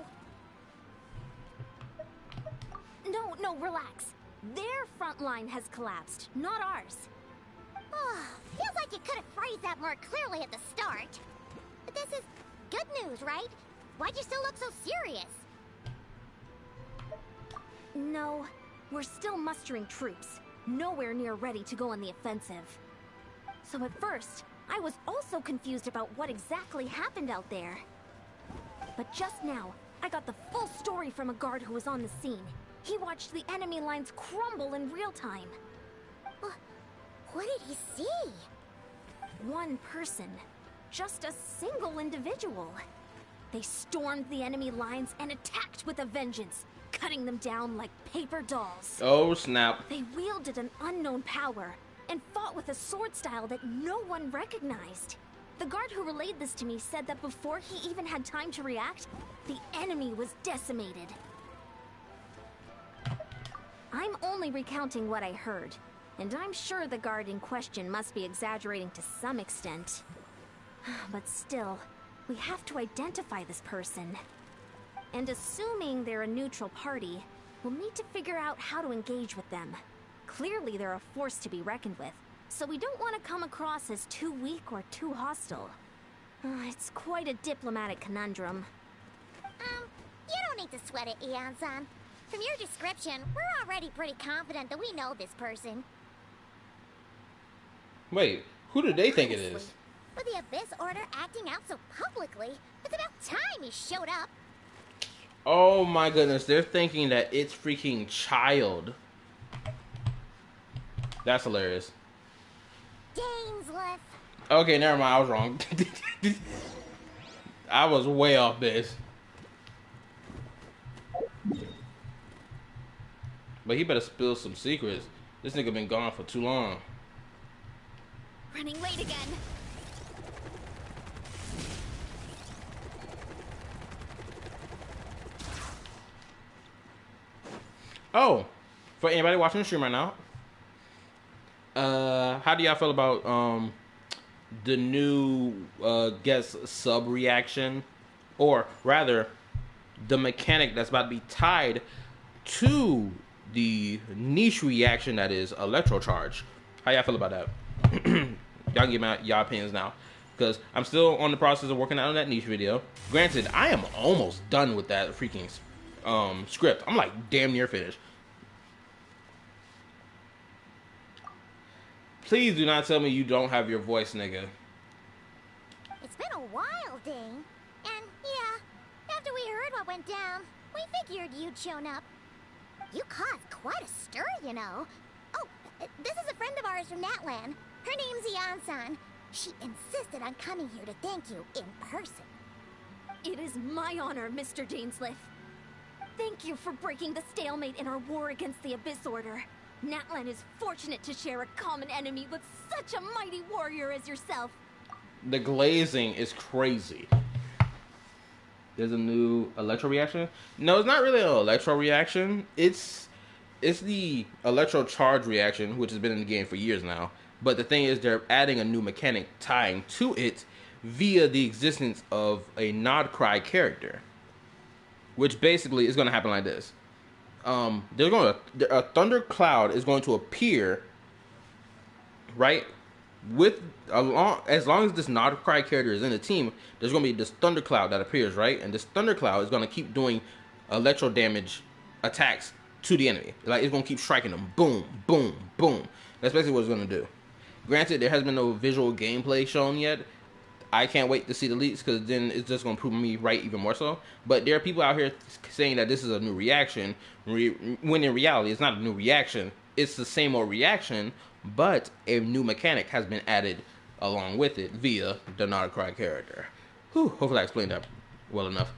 No, relax. Their front line has collapsed, not ours. Oh, feels like you could have phrased that more clearly at the start. But this is good news, right? Why'd you still look so serious? No, we're still mustering troops. Nowhere near ready to go on the offensive. So at first, I was also confused about what exactly happened out there. But just now, I got the full story from a guard who was on the scene. He watched the enemy lines crumble in real time. What did he see? One person. just a single individual. They stormed the enemy lines and attacked with a vengeance, cutting them down like paper dolls. Oh, snap. They wielded an unknown power and fought with a sword style that no one recognized. The guard who relayed this to me said that before he even had time to react, the enemy was decimated. I'm only recounting what I heard, and I'm sure the guard in question must be exaggerating to some extent. But still, we have to identify this person. And assuming they're a neutral party, we'll need to figure out how to engage with them. Clearly they're a force to be reckoned with, so we don't want to come across as too weak or too hostile. It's quite a diplomatic conundrum. You don't need to sweat it, Ian-san. From your description, we're already pretty confident that we know this person. Wait, who do they think it is? With the Abyss Order acting out so publicly, it's about time he showed up. Oh my goodness, they're thinking that it's freaking Child. That's hilarious. Gainsliff. Okay, never mind, I was wrong. I was way off base. But he better spill some secrets. This nigga been gone for too long. Running late again. Oh, for anybody watching the stream right now, how do y'all feel about the new guest sub reaction, or rather, the mechanic that's about to be tied to the niche reaction that is electrocharge? How y'all feel about that? Y'all can give me y'all opinions now, because I'm still on the process of working out on that niche video. Granted, I am almost done with that freaking script. I'm like damn near finished. Please do not tell me you don't have your voice, nigga. It's been a while, Dane. And yeah, after we heard what went down, we figured you'd shown up. You caused quite a stir, you know. Oh, this is a friend of ours from Natlan. Her name's Ian-san. She insisted on coming here to thank you in person. It is my honor, Mr. Gainsliff. Thank you for breaking the stalemate in our war against the Abyss Order. Natlan is fortunate to share a common enemy with such a mighty warrior as yourself. The glazing is crazy. There's a new electro reaction. No, it's not really an electro reaction. It's the electro charge reaction, which has been in the game for years now. But the thing is, they're adding a new mechanic tying to it via the existence of a nod cry character, which basically is going to happen like this. A thunder cloud is going to appear, right? As long as this nod cry character is in the team, there's going to be this thunder cloud that appears, right? And this thunder cloud is going to keep doing electro damage attacks to the enemy. Like, it's going to keep striking them. Boom, boom, boom. That's basically what it's going to do. Granted, there has been no visual gameplay shown yet. I can't wait to see the leaks, because then it's just going to prove me right even more so. But there are people out here saying that this is a new reaction, when in reality, it's not a new reaction. It's the same old reaction, but a new mechanic has been added along with it via the Nod Cry character. Whew, hopefully I explained that well enough.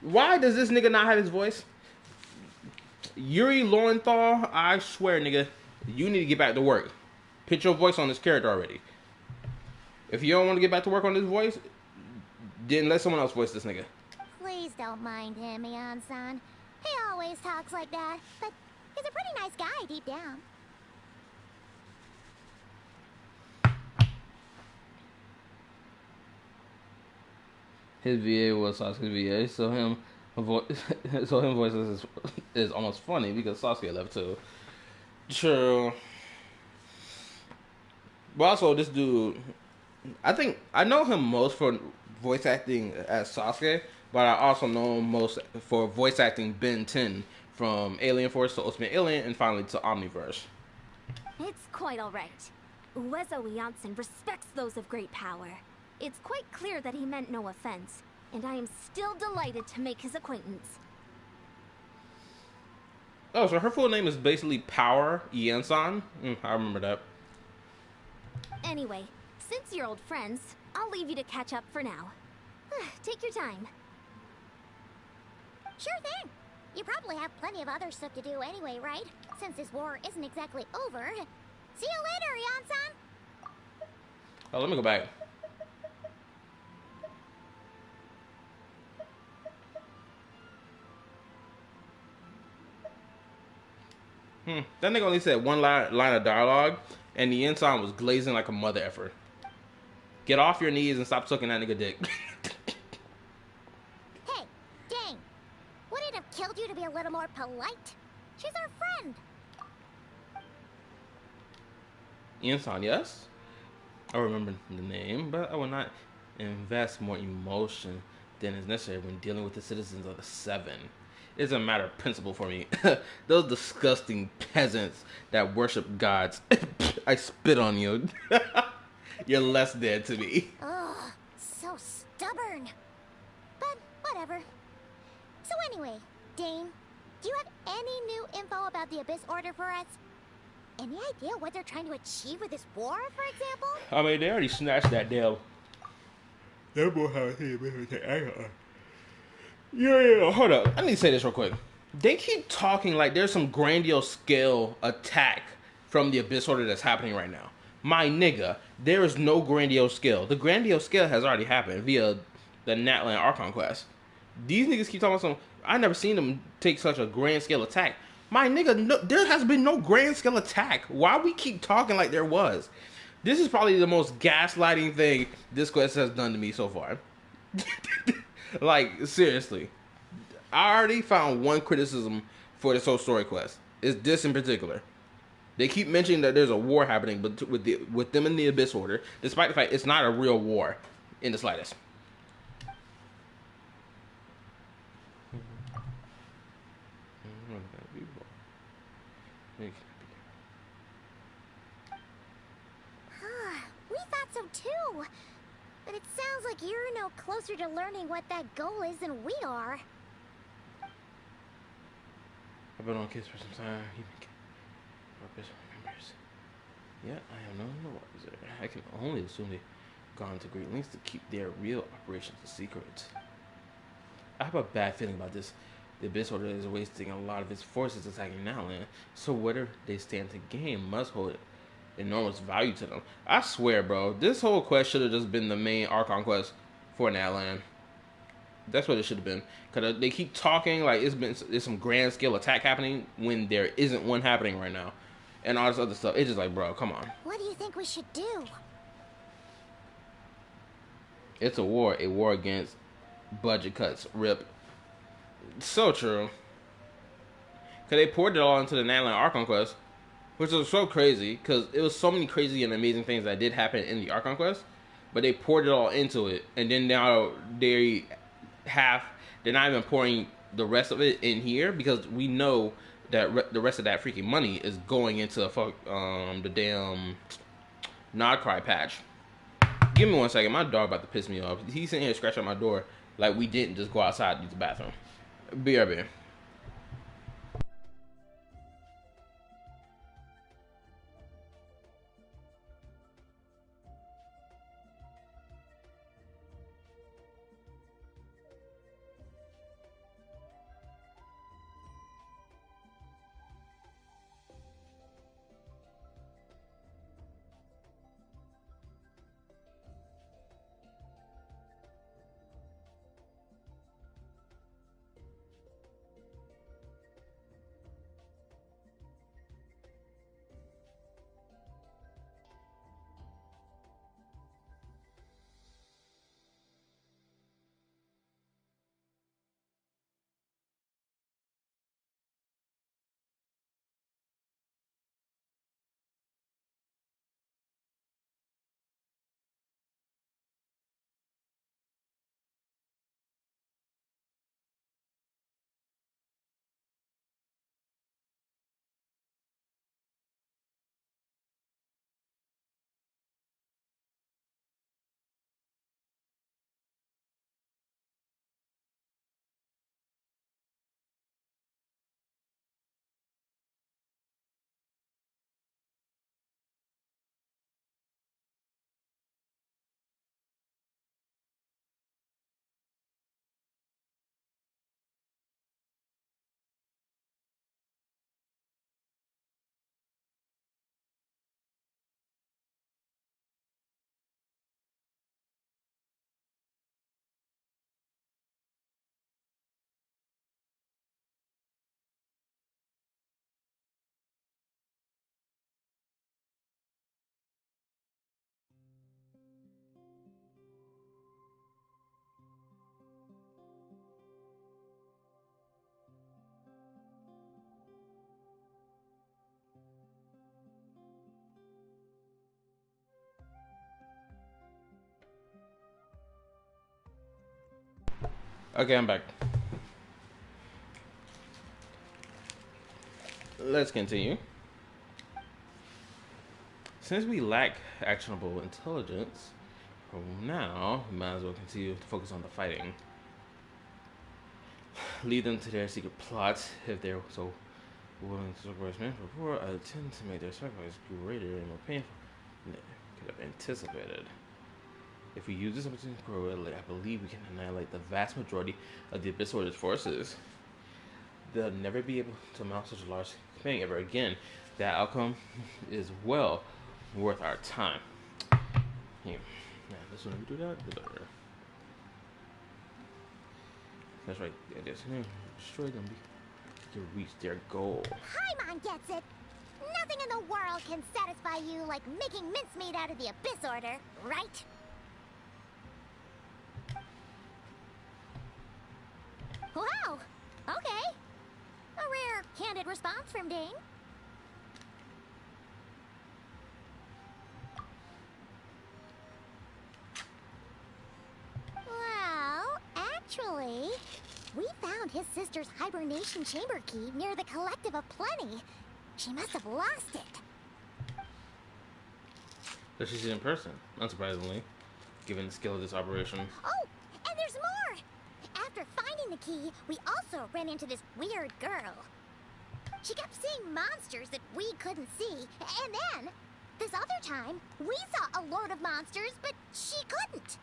Why does this nigga not have his voice? Yuri Lowenthal, I swear, nigga, you need to get back to work. Put your voice on this character already. If you don't want to get back to work on this voice, then let someone else voice this nigga. Please don't mind him, Ian-san. He always talks like that, but he's a pretty nice guy deep down. His VA was Sasuke's VA, so him voices is almost funny because Sasuke left too. True. But also, this dude, I think I know him most for voice acting as Sasuke, but I also know him most for voice acting Ben 10 from Alien Force to Ultimate Alien and finally to Omniverse. It's quite alright. Uezo Janssen respects those of great power. It's quite clear that he meant no offense, and I am still delighted to make his acquaintance. Oh, so her full name is basically Power Iensan? I remember that. Anyway, since you're old friends, I'll leave you to catch up for now. Take your time. Sure thing. You probably have plenty of other stuff to do anyway, right? Since this war isn't exactly over. See you later, Yon-san! Oh, let me go back. That nigga only said one line of dialogue, and the ensign was glazing like a mother effer. Get off your knees and stop sucking that nigga dick. Hey, dang. Would it have killed you to be a little more polite? She's our friend. Ensign, yes? I remember the name, but I will not invest more emotion than is necessary when dealing with the citizens of the Seven. It's a matter of principle for me. Those disgusting peasants that worship gods. I spit on you. You're less dead to me. Ugh, so stubborn. But whatever. So anyway, Dane, do you have any new info about the Abyss Order for us? Any idea what they're trying to achieve with this war, for example? I mean, they already snatched that damn. Yeah, hold up. I need to say this real quick. They keep talking like there's some grandiose scale attack from the Abyss Order that's happening right now. My nigga, there is no grandiose scale. The grandiose scale has already happened via the Natlan Archon quest. These niggas keep talking about some. I never seen them take such a grand scale attack. My nigga, no, there has been no grand scale attack. Why we keep talking like there was? This is probably the most gaslighting thing this quest has done to me so far. Like, seriously. I already found one criticism for this whole story quest. It's this in particular. They keep mentioning that there's a war happening with them and the Abyss Order, despite the fact it's not a real war in the slightest. We thought so too. But it sounds like you're no closer to learning what that goal is than we are. I've been on kids for some time. Members. Yeah, I am no wiser. I can only assume they've gone to great lengths to keep their real operations a secret. I have a bad feeling about this. The Abyss Order is wasting a lot of its forces attacking Natlan, so whatever they stand to gain must hold enormous value to them. I swear, bro, this whole quest should have just been the main Archon quest for Natlan. That's what it should have been. Because they keep talking like there's some grand scale attack happening when there isn't one happening right now. And all this other stuff. It's just like, bro, come on. What do you think we should do? It's a war against budget cuts. Rip. So true. Because they poured it all into the Natlan Archon quest, which was so crazy, because it was so many crazy and amazing things that did happen in the Archon quest, but they poured it all into it, and then now they're not even pouring the rest of it in here, because we know that the rest of that freaking money is going into the damn Nodcry patch. Give me 1 second, my dog about to piss me off. He's sitting here scratching my door like we didn't just go outside and use the bathroom. BRB. Okay, I'm back. Let's continue. Since we lack actionable intelligence, for now, we might as well continue to focus on the fighting. Lead them to their secret plots if they're so willing to sacrifice men before. I tend to make their sacrifice greater and more painful than they could have anticipated. If we use this opportunity appropriately, I believe we can annihilate the vast majority of the Abyss Order's forces. They'll never be able to mount such a large thing ever again. That outcome is well worth our time. Yeah. Now, the sooner we do that, the better. That's right. I guess destroy them to reach their goal. Paimon gets it. Nothing in the world can satisfy you like making mincemeat out of the Abyss Order, right? Wow. Okay. A rare, candid response from Dane. Well, actually, we found his sister's hibernation chamber key near the Collective of Plenty. She must have lost it. So she's in person, unsurprisingly, given the scale of this operation. Oh, and there's more! After finding the key, we also ran into this weird girl. She kept seeing monsters that we couldn't see, and then, this other time, we saw a lord of monsters, but she couldn't.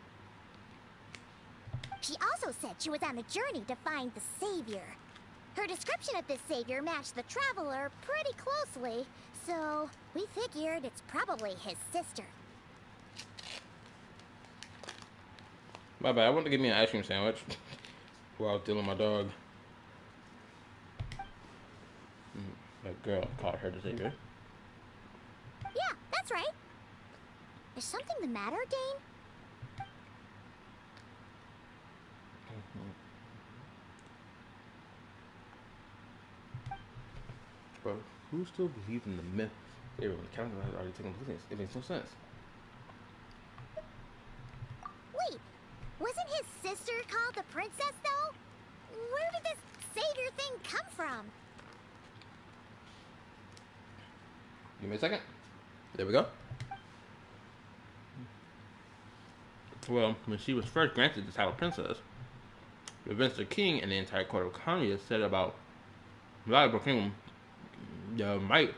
She also said she was on a journey to find the Savior. Her description of this Savior matched the Traveler pretty closely, so we figured it's probably his sister. My bad, I wanted to get me an ice cream sandwich while I was dealing with my dog. That girl called her the Savior. Yeah, that's right. Is something the matter, Dane? But who still believes in the myth? Everyone, the calendar has already taken place. It makes no sense. Wait, wasn't his sister called the princess, though? Where did this Savior thing come from? Give me a second. There we go. Well, when she was first granted the title princess, the Vincer King and the entire court of Kanye said about valuable kingdom the might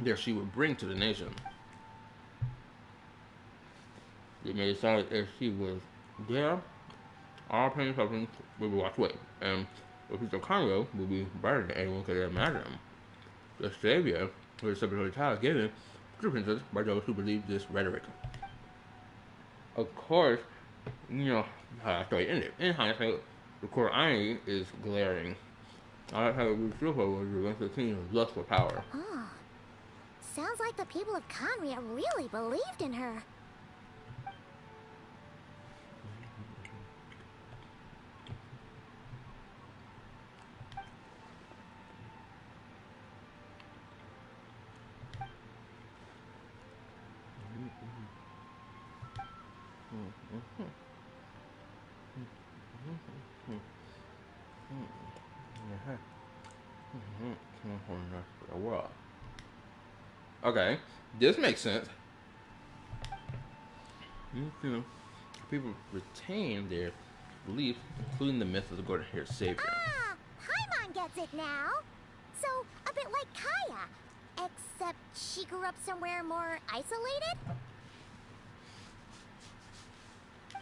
that she would bring to the nation. They made it sound like if she was there, all pain and suffering would be washed away, and the future of Congo would be brighter than anyone could imagine. The Savior was a celebratory title given to the princess by those who believe this rhetoric. Of course, you know how that story ended. In hindsight, the core irony is glaring. All that had to be true for was the Vincer King's lust for power. Oh, sounds like the people of Conria really believed in her. Okay, this makes sense. People retain their beliefs, including the myth of the Golden Haired Savior. Ah, Paimon gets it now. So, a bit like Kaya, except she grew up somewhere more isolated?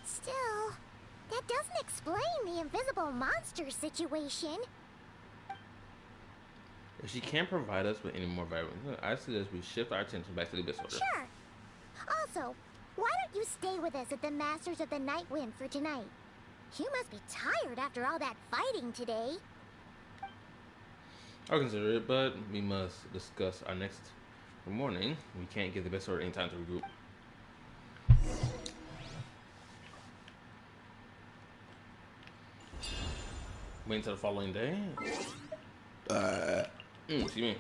Still, that doesn't explain the invisible monster situation. If she can't provide us with any more violence, I suggest we shift our attention back to the Abyss Order. Sure. Also, why don't you stay with us at the Masters of the Night Wind for tonight? You must be tired after all that fighting today. I'll consider it, but we must discuss our next morning. We can't give the Abyss Order any time to regroup. Wait until the following day. Excuse me.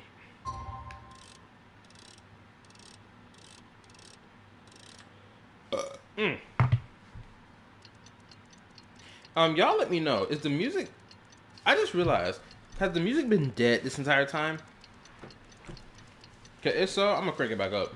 Y'all let me know. Is the music... I just realized, has the music been dead this entire time? Okay, if so, I'm gonna crank it back up.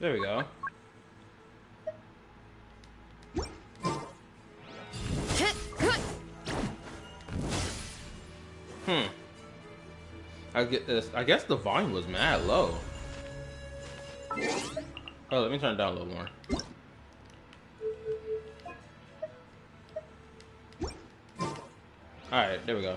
There we go. I guess the volume was mad low. Oh, let me turn it down a little more. Alright, there we go.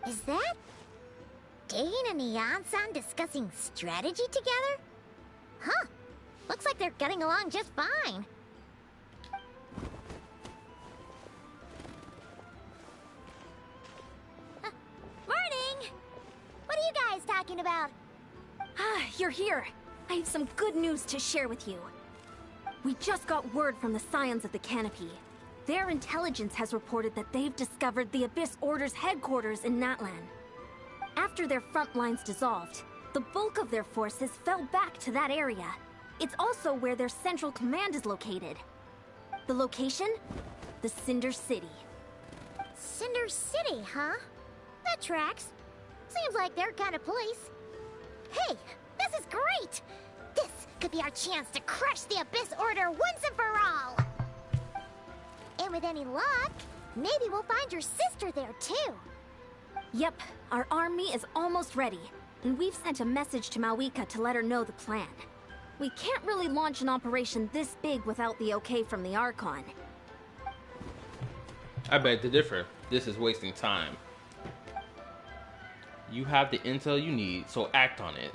Is that Dane and the unsub discussing strategy together? Huh. Looks like they're getting along just fine. Morning! What are you guys talking about? Ah, you're here. I have some good news to share with you. We just got word from the Scions of the Canopy. Their intelligence has reported that they've discovered the Abyss Order's headquarters in Natlan. After their front lines dissolved, the bulk of their forces fell back to that area. It's also where their central command is located. The location? The Cinder City. Cinder City, huh? That tracks. Seems like their kind of place. Hey, this is great! This could be our chance to crush the Abyss Order once and for all! And with any luck, maybe we'll find your sister there too. Yep, our army is almost ready, and we've sent a message to Mawika to let her know the plan. We can't really launch an operation this big without the okay from the Archon. I beg to differ. This is wasting time. You have the intel you need, so act on it.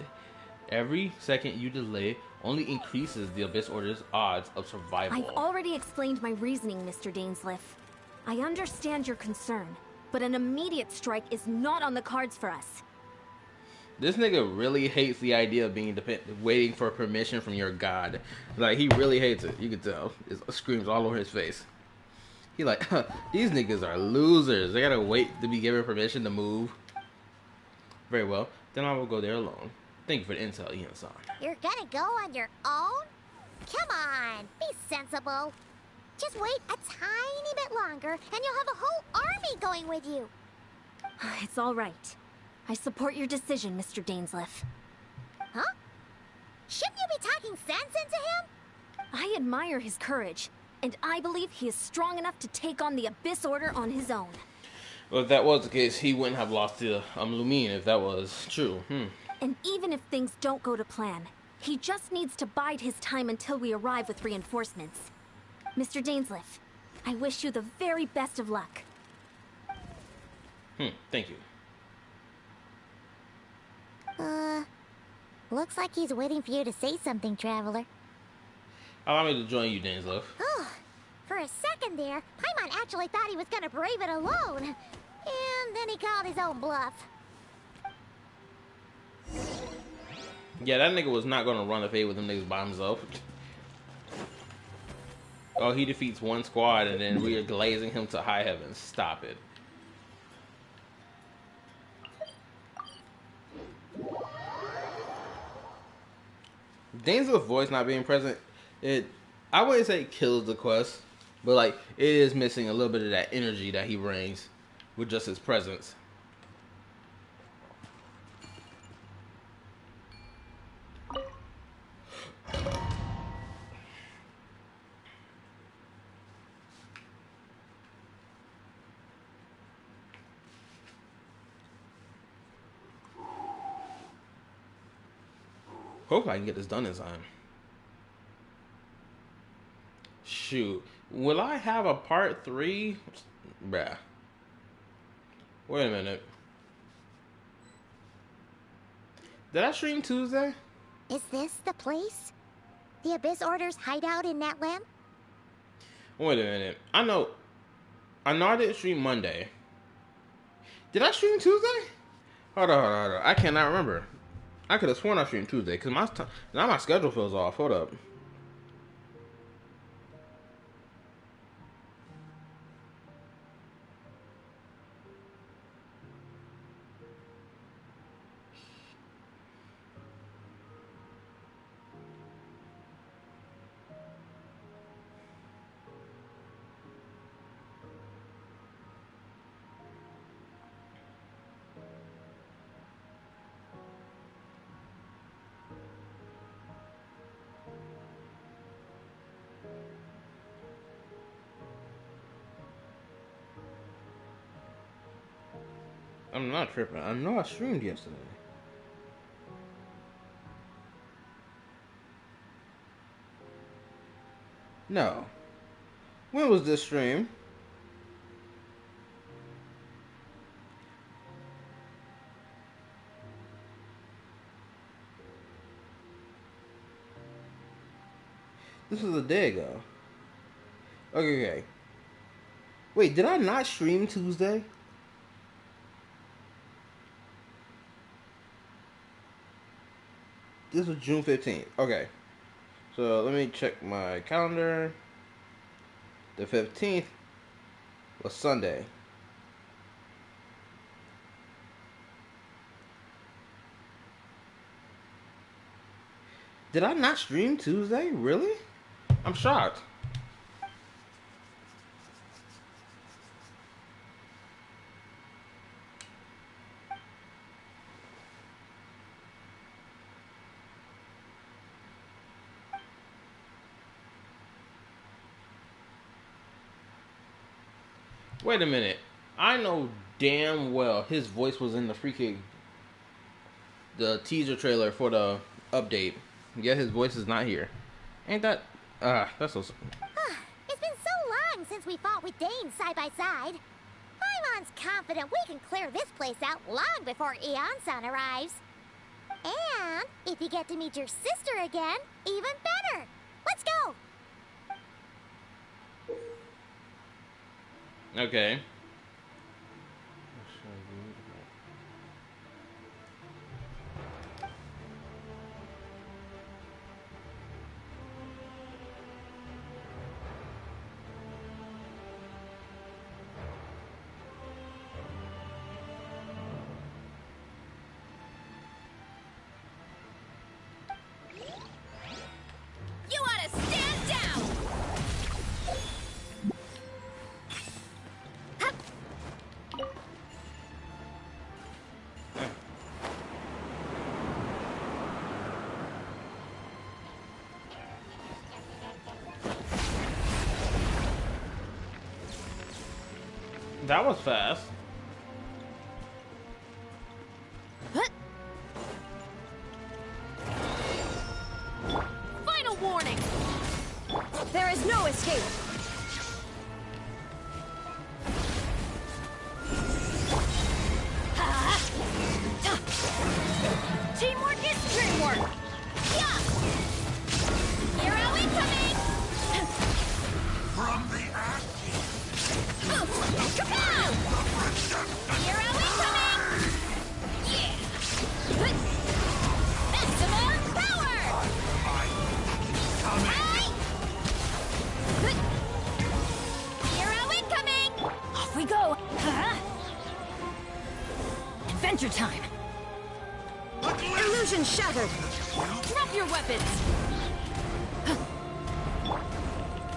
Every second you delay only increases the Abyss Order's odds of survival. I've already explained my reasoning, Mr. Dainsleif. I understand your concern, but an immediate strike is not on the cards for us. This nigga really hates the idea of being waiting for permission from your god. Like, he really hates it. You can tell. It screams all over his face. He like, these niggas are losers. They gotta wait to be given permission to move. Very well. Then I will go there alone. Thank you for the intel, Ian-san. You're gonna go on your own? Come on, be sensible. Just wait a tiny bit longer, and you'll have a whole army going with you. It's all right. I support your decision, Mr. Dainsleif. Huh? Shouldn't you be talking sense into him? I admire his courage, and I believe he is strong enough to take on the Abyss Order on his own. Well, if that was the case, he wouldn't have lost to Lumine if that was true. And even if things don't go to plan, he just needs to bide his time until we arrive with reinforcements. Mr. Dainsleif, I wish you the very best of luck. Thank you. Looks like he's waiting for you to say something, Traveler. Allow me to join you, Dainsleif. Oh, for a second there, Paimon actually thought he was gonna brave it alone. And then he called his own bluff. Yeah, that nigga was not gonna run a fade with them niggas by himself. Oh, he defeats one squad and then we are glazing him to high heavens. Stop it. Dainsleif's voice not being present, I wouldn't say it kills the quest, but like it is missing a little bit of that energy that he brings with just his presence. Hopefully I can get this done in time. Shoot. Will I have a part 3? Bruh. Wait a minute. Did I stream Tuesday? Is this the place? The Abyss Order's hideout in Natlan? Wait a minute. I know I didn't stream Monday. Did I stream Tuesday? Hold on. I cannot remember. I could have sworn I streamed Tuesday because now my schedule feels off. Hold up. I'm not tripping. I know I streamed yesterday. No. When was this stream? This was a day ago. Okay. Wait, did I not stream Tuesday? This was June 15th. Okay. So let me check my calendar. The 15th was Sunday. Did I not stream Tuesday? Really? I'm shocked. Wait a minute. I know damn well his voice was in the teaser trailer for the update. Yet his voice is not here. Ain't that... that's so... It's been so long since we fought with Dane side by side. Paimon's confident we can clear this place out long before Eon-san arrives. And if you get to meet your sister again, even better. Let's go! Okay. You ought to stand down! That was fast. Final warning! There is no escape! Teamwork is dreamwork! Yeah! Hero incoming! From the ashes, Kapow! Hero incoming! Yeah! Maximum power! Hi! Hero incoming! Off we go! Adventure time! Illusion shattered! Drop your weapons!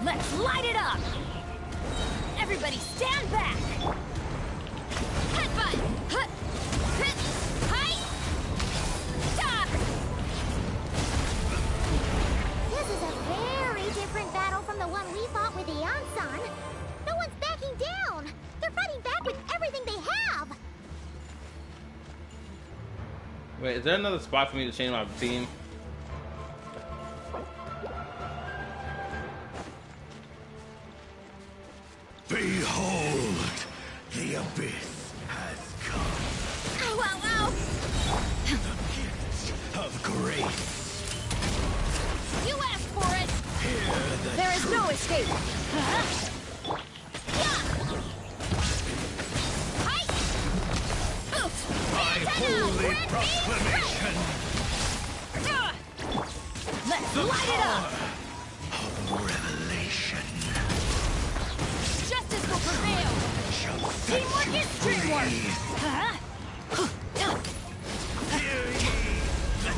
Let's light it up! Everybody stand back! Headbutt! Hi! Stop! This is a very different battle from the one we fought with Eon-san. No one's backing down. They're fighting back with everything they have. Wait, is there another spot for me to change my theme? behold, the abyss has come. Ow, ow, ow! The gift no escape. By holy proclamation, Let's light it up. revelation Justice will prevail. shall Teamwork set you is dreamwork. free. Hear ye, the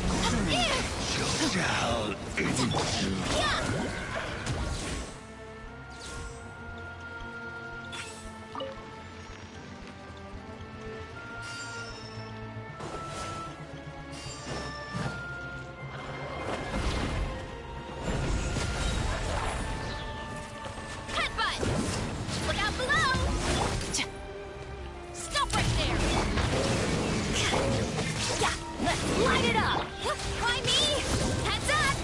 shall endure. Headbutt. Look out below. Stop right there. Yeah, let's light it up. Why me? Heads up.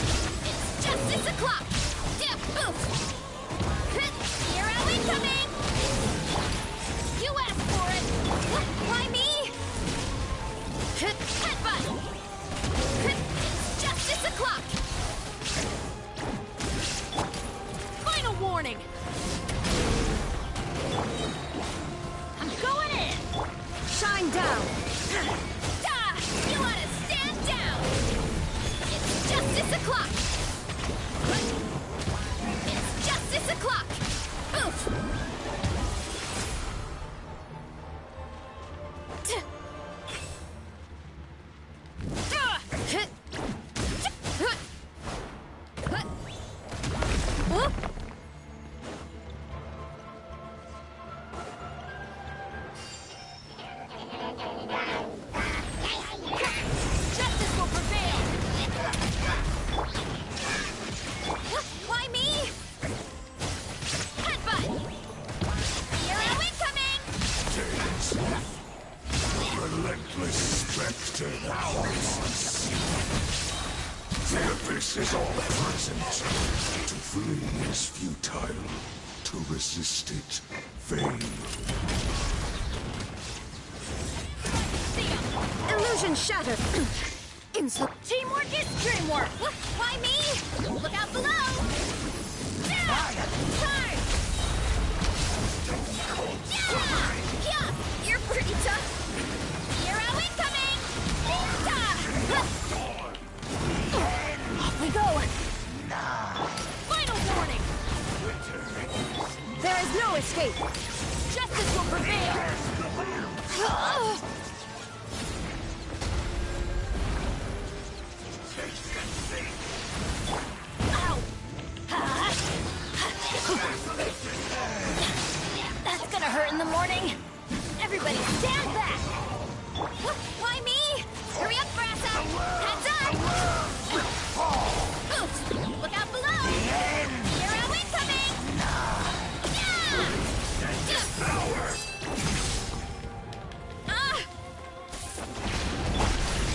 It's justice o'clock. Hero incoming. You asked for it. Why me? Headbutt. It's justice o'clock. Final warning. I'm going in. Shine down. You ought to stand down. It's justice o'clock. It's justice o'clock. Oof. Justice will prevail. Why me? Headbutt. Hero incoming. Relentless spectre hours. The abyss is all present. To flee is futile. To resist it, vain. Illusion shattered. Teamwork is dreamwork. Why me? Look out below. Time. Yeah, you're pretty tough. Hero incoming. Off we go. Final warning. There is no escape. Justice will prevail. Ow! That's gonna hurt in the morning. Everybody stand back. Why me? Hurry up, Brassa. Heads up. Oof. Look out below. Hero incoming.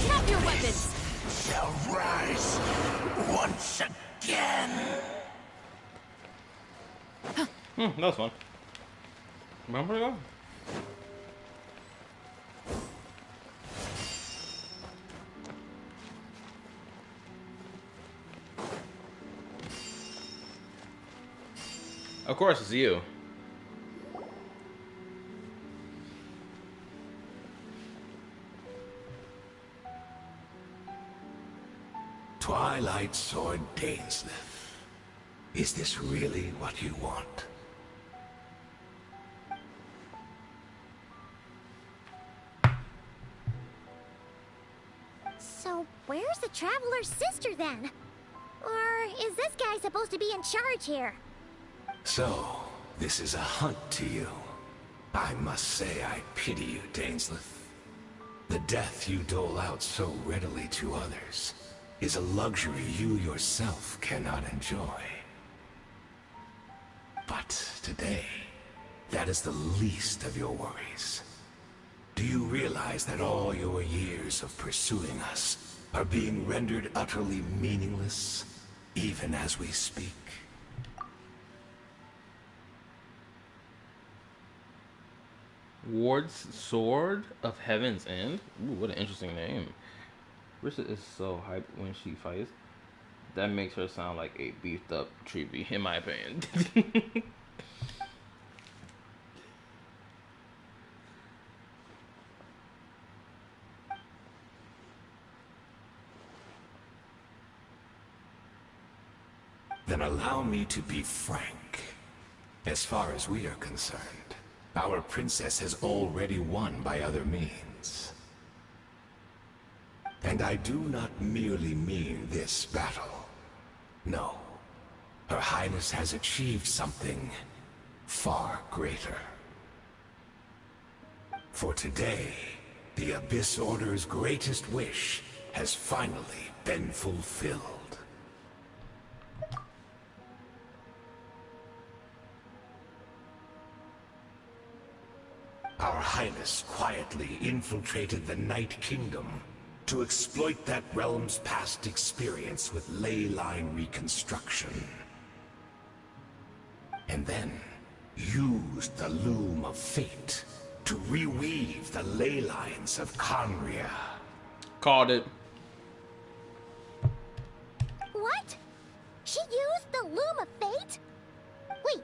Drop your weapons. Shall rise once again. That was fun. Remember to go? Of course, it's you. Twilight Sword Dainsleif. Is this really what you want? So, where's the Traveler's sister then? Or is this guy supposed to be in charge here? So, this is a hunt to you. I must say I pity you, Dainsleif. The death you dole out so readily to others is a luxury you yourself cannot enjoy. But today, that is the least of your worries. Do you realize that all your years of pursuing us are being rendered utterly meaningless, even as we speak? Ward's Sword of Heaven's End? Ooh, what an interesting name. Rissa is so hyped when she fights. That makes her sound like a beefed up Treevee, in my opinion. Then allow me to be frank. As far as we are concerned, our princess has already won by other means. And I do not merely mean this battle. No. Her Highness has achieved something far greater. For today, the Abyss Order's greatest wish has finally been fulfilled. Our Highness quietly infiltrated the Night Kingdom to exploit that realm's past experience with ley line reconstruction. And then used the Loom of Fate to reweave the ley lines of Conria. Called it. What? She used the Loom of Fate? Wait,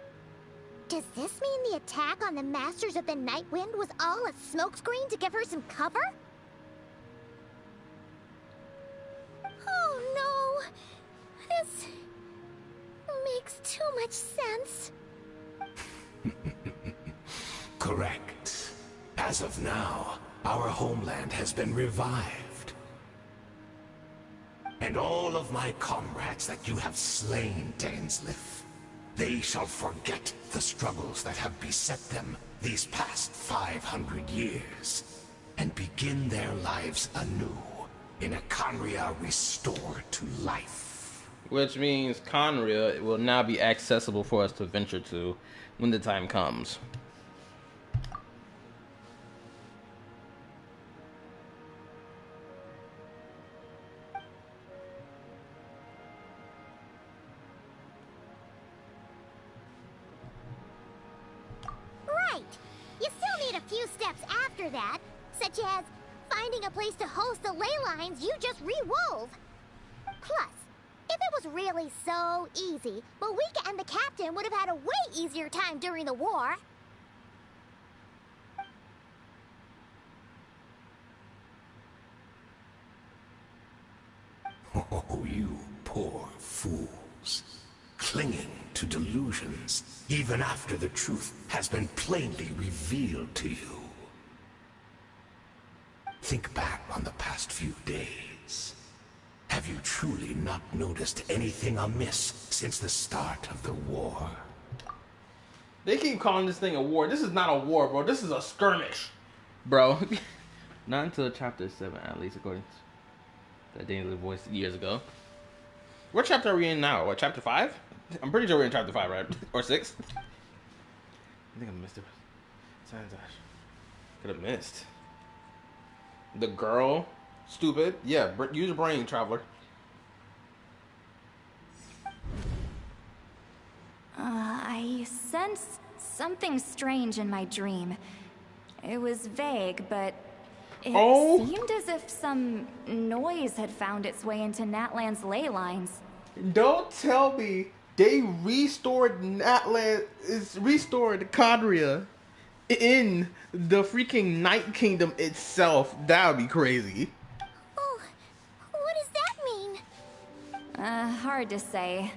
does this mean the attack on the Masters of the Night Wind was all a smokescreen to give her some cover? Oh no! This makes too much sense. Correct. As of now, our homeland has been revived. And all of my comrades that you have slain, Dainsleif, they shall forget the struggles that have beset them these past 500 years, and begin their lives anew in a Conria restored to life. Which means Conria will now be accessible for us to venture to when the time comes. Right! You still need a few steps after that, such as finding a place to host the ley lines you just re-wove. Plus, if it was really so easy, Moeka and the captain would have had a way easier time during the war. Oh, you poor fools. Clinging to delusions, even after the truth has been plainly revealed to you. Think back on the past few days. Have you truly not noticed anything amiss since the start of the war? They keep calling this thing a war. This is not a war, bro. This is a skirmish, bro. Not until chapter 7, at least, according to that Daniel's voice years ago. What chapter are we in now? What, chapter 5? I'm pretty sure we're in chapter 5, right? Or 6? I think I missed it. Could have missed. The girl? Stupid. Yeah, use your brain, traveler. I sensed something strange in my dream. It was vague, but it seemed as if some noise had found its way into Natlan's ley lines. Don't tell me they restored Natlan, restored Conria in the freaking Night Kingdom itself. That would be crazy. Oh, what does that mean? Hard to say.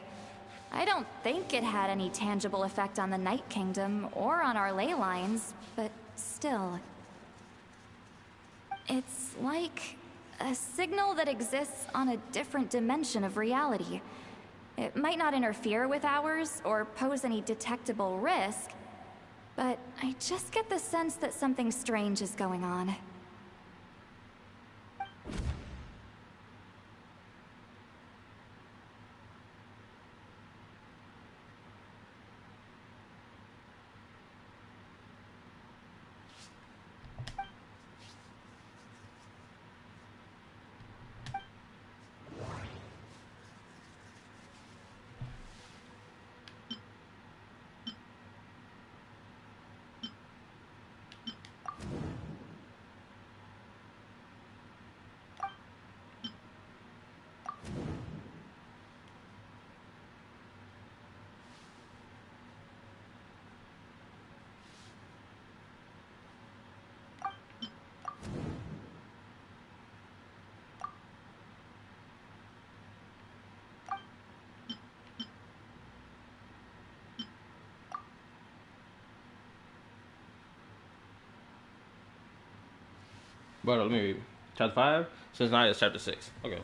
I don't think it had any tangible effect on the Night Kingdom or on our ley lines, but still. It's like a signal that exists on a different dimension of reality. It might not interfere with ours or pose any detectable risk, but I just get the sense that something strange is going on. But let me read. Chapter 5. Since 9 is chapter 6. Okay.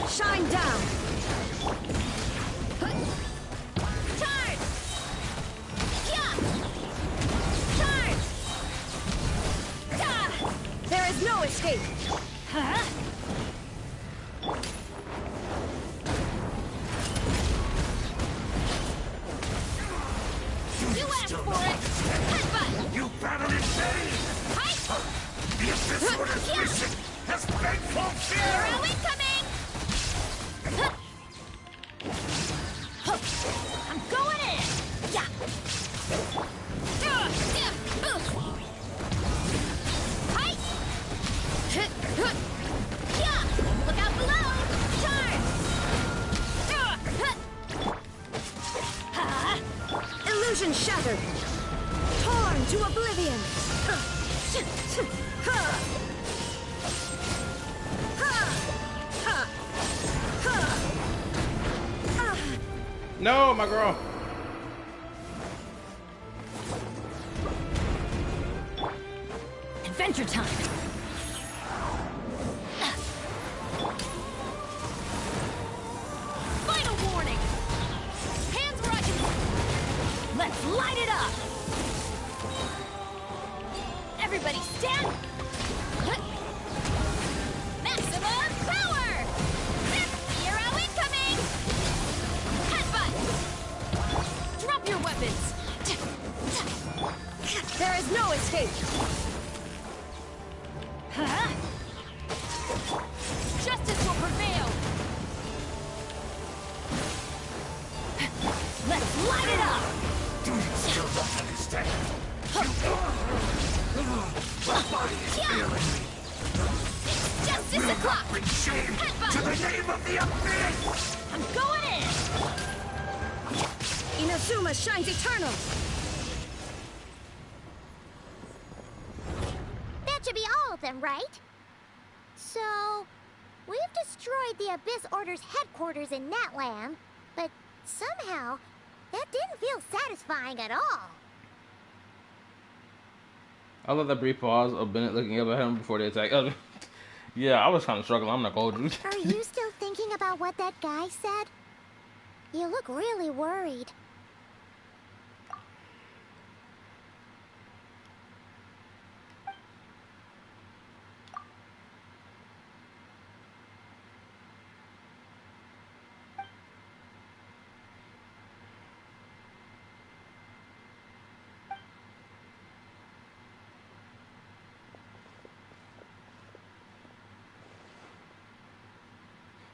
Shine down! Charge! Yeah! Charge! Ah! There is no escape! Huh? You asked for it! Headbutt! You battled in vain! Hi! The Abyss Order's mission has been fulfilled! Arrow incoming! I'm going in! Yeah! Hi! Yeah! Look out below! Charge! Illusion shattered! Torn to oblivion! No, my girl. Adventure time! Final warning! Hands where I can... Let's light it up! Everybody stand! Maximum power! Hero incoming! Headbutt! Drop your weapons! There is no escape! Huh? Justice will prevail! Let's light it up! Do you still not understand? My body is failing me. Justice o'clock! Bring shame to the name of the Abyss! I'm going in! Inazuma shines eternal! That should be all of them, right? So, we've destroyed the Abyss Order's headquarters in Natlan, but somehow, that didn't feel satisfying at all. I love that brief pause of Bennett looking up at him before they attack. Yeah, I was kind of struggling. I'm not gonna hold you. Are you still thinking about what that guy said? You look really worried.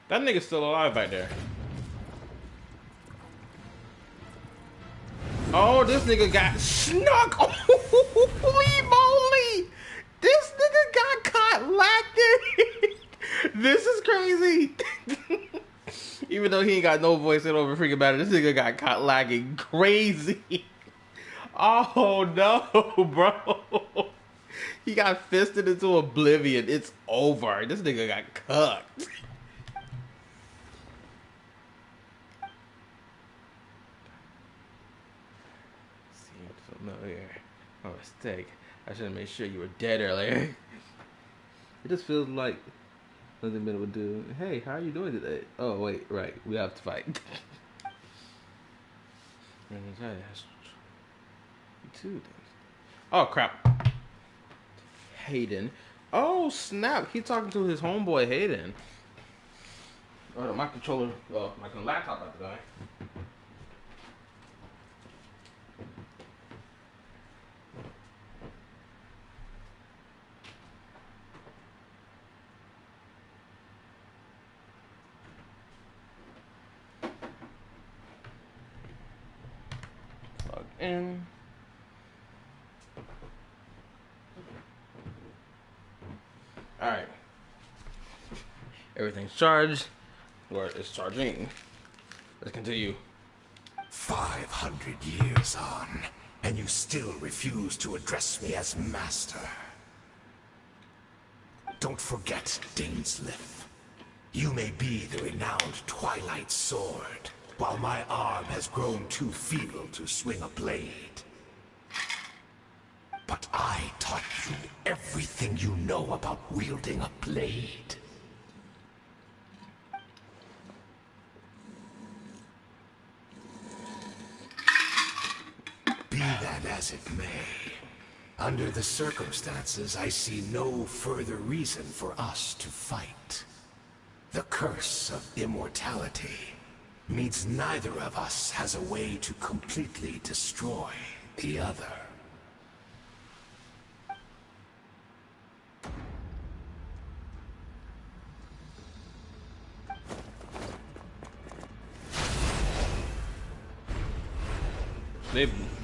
That nigga's still alive back there. Oh, this nigga got snuck. Holy moly! This nigga got caught lacking. This is crazy. Even though he ain't got no voice, it don't freaking matter. This nigga got caught lagging crazy. Oh no, bro. He got fisted into oblivion. It's over. This nigga got cooked. Familiar. Oh, mistake. I should have made sure you were dead earlier. It just feels like nothing Bennett would do. Hey, how are you doing today? Oh, wait, right. We have to fight. Oh, crap. Hayden. Oh snap! He talking to his homeboy Hayden. Oh, my controller, my laptop about to die. Plug in. All right. Everything's charged. Or it's charging. Let's continue. 500 years on, and you still refuse to address me as master. Don't forget, Dainsleif. You may be the renowned Twilight Sword, while my arm has grown too feeble to swing a blade. But I taught you everything you know about wielding a blade. Be that as it may, under the circumstances, I see no further reason for us to fight. The curse of immortality means neither of us has a way to completely destroy the other.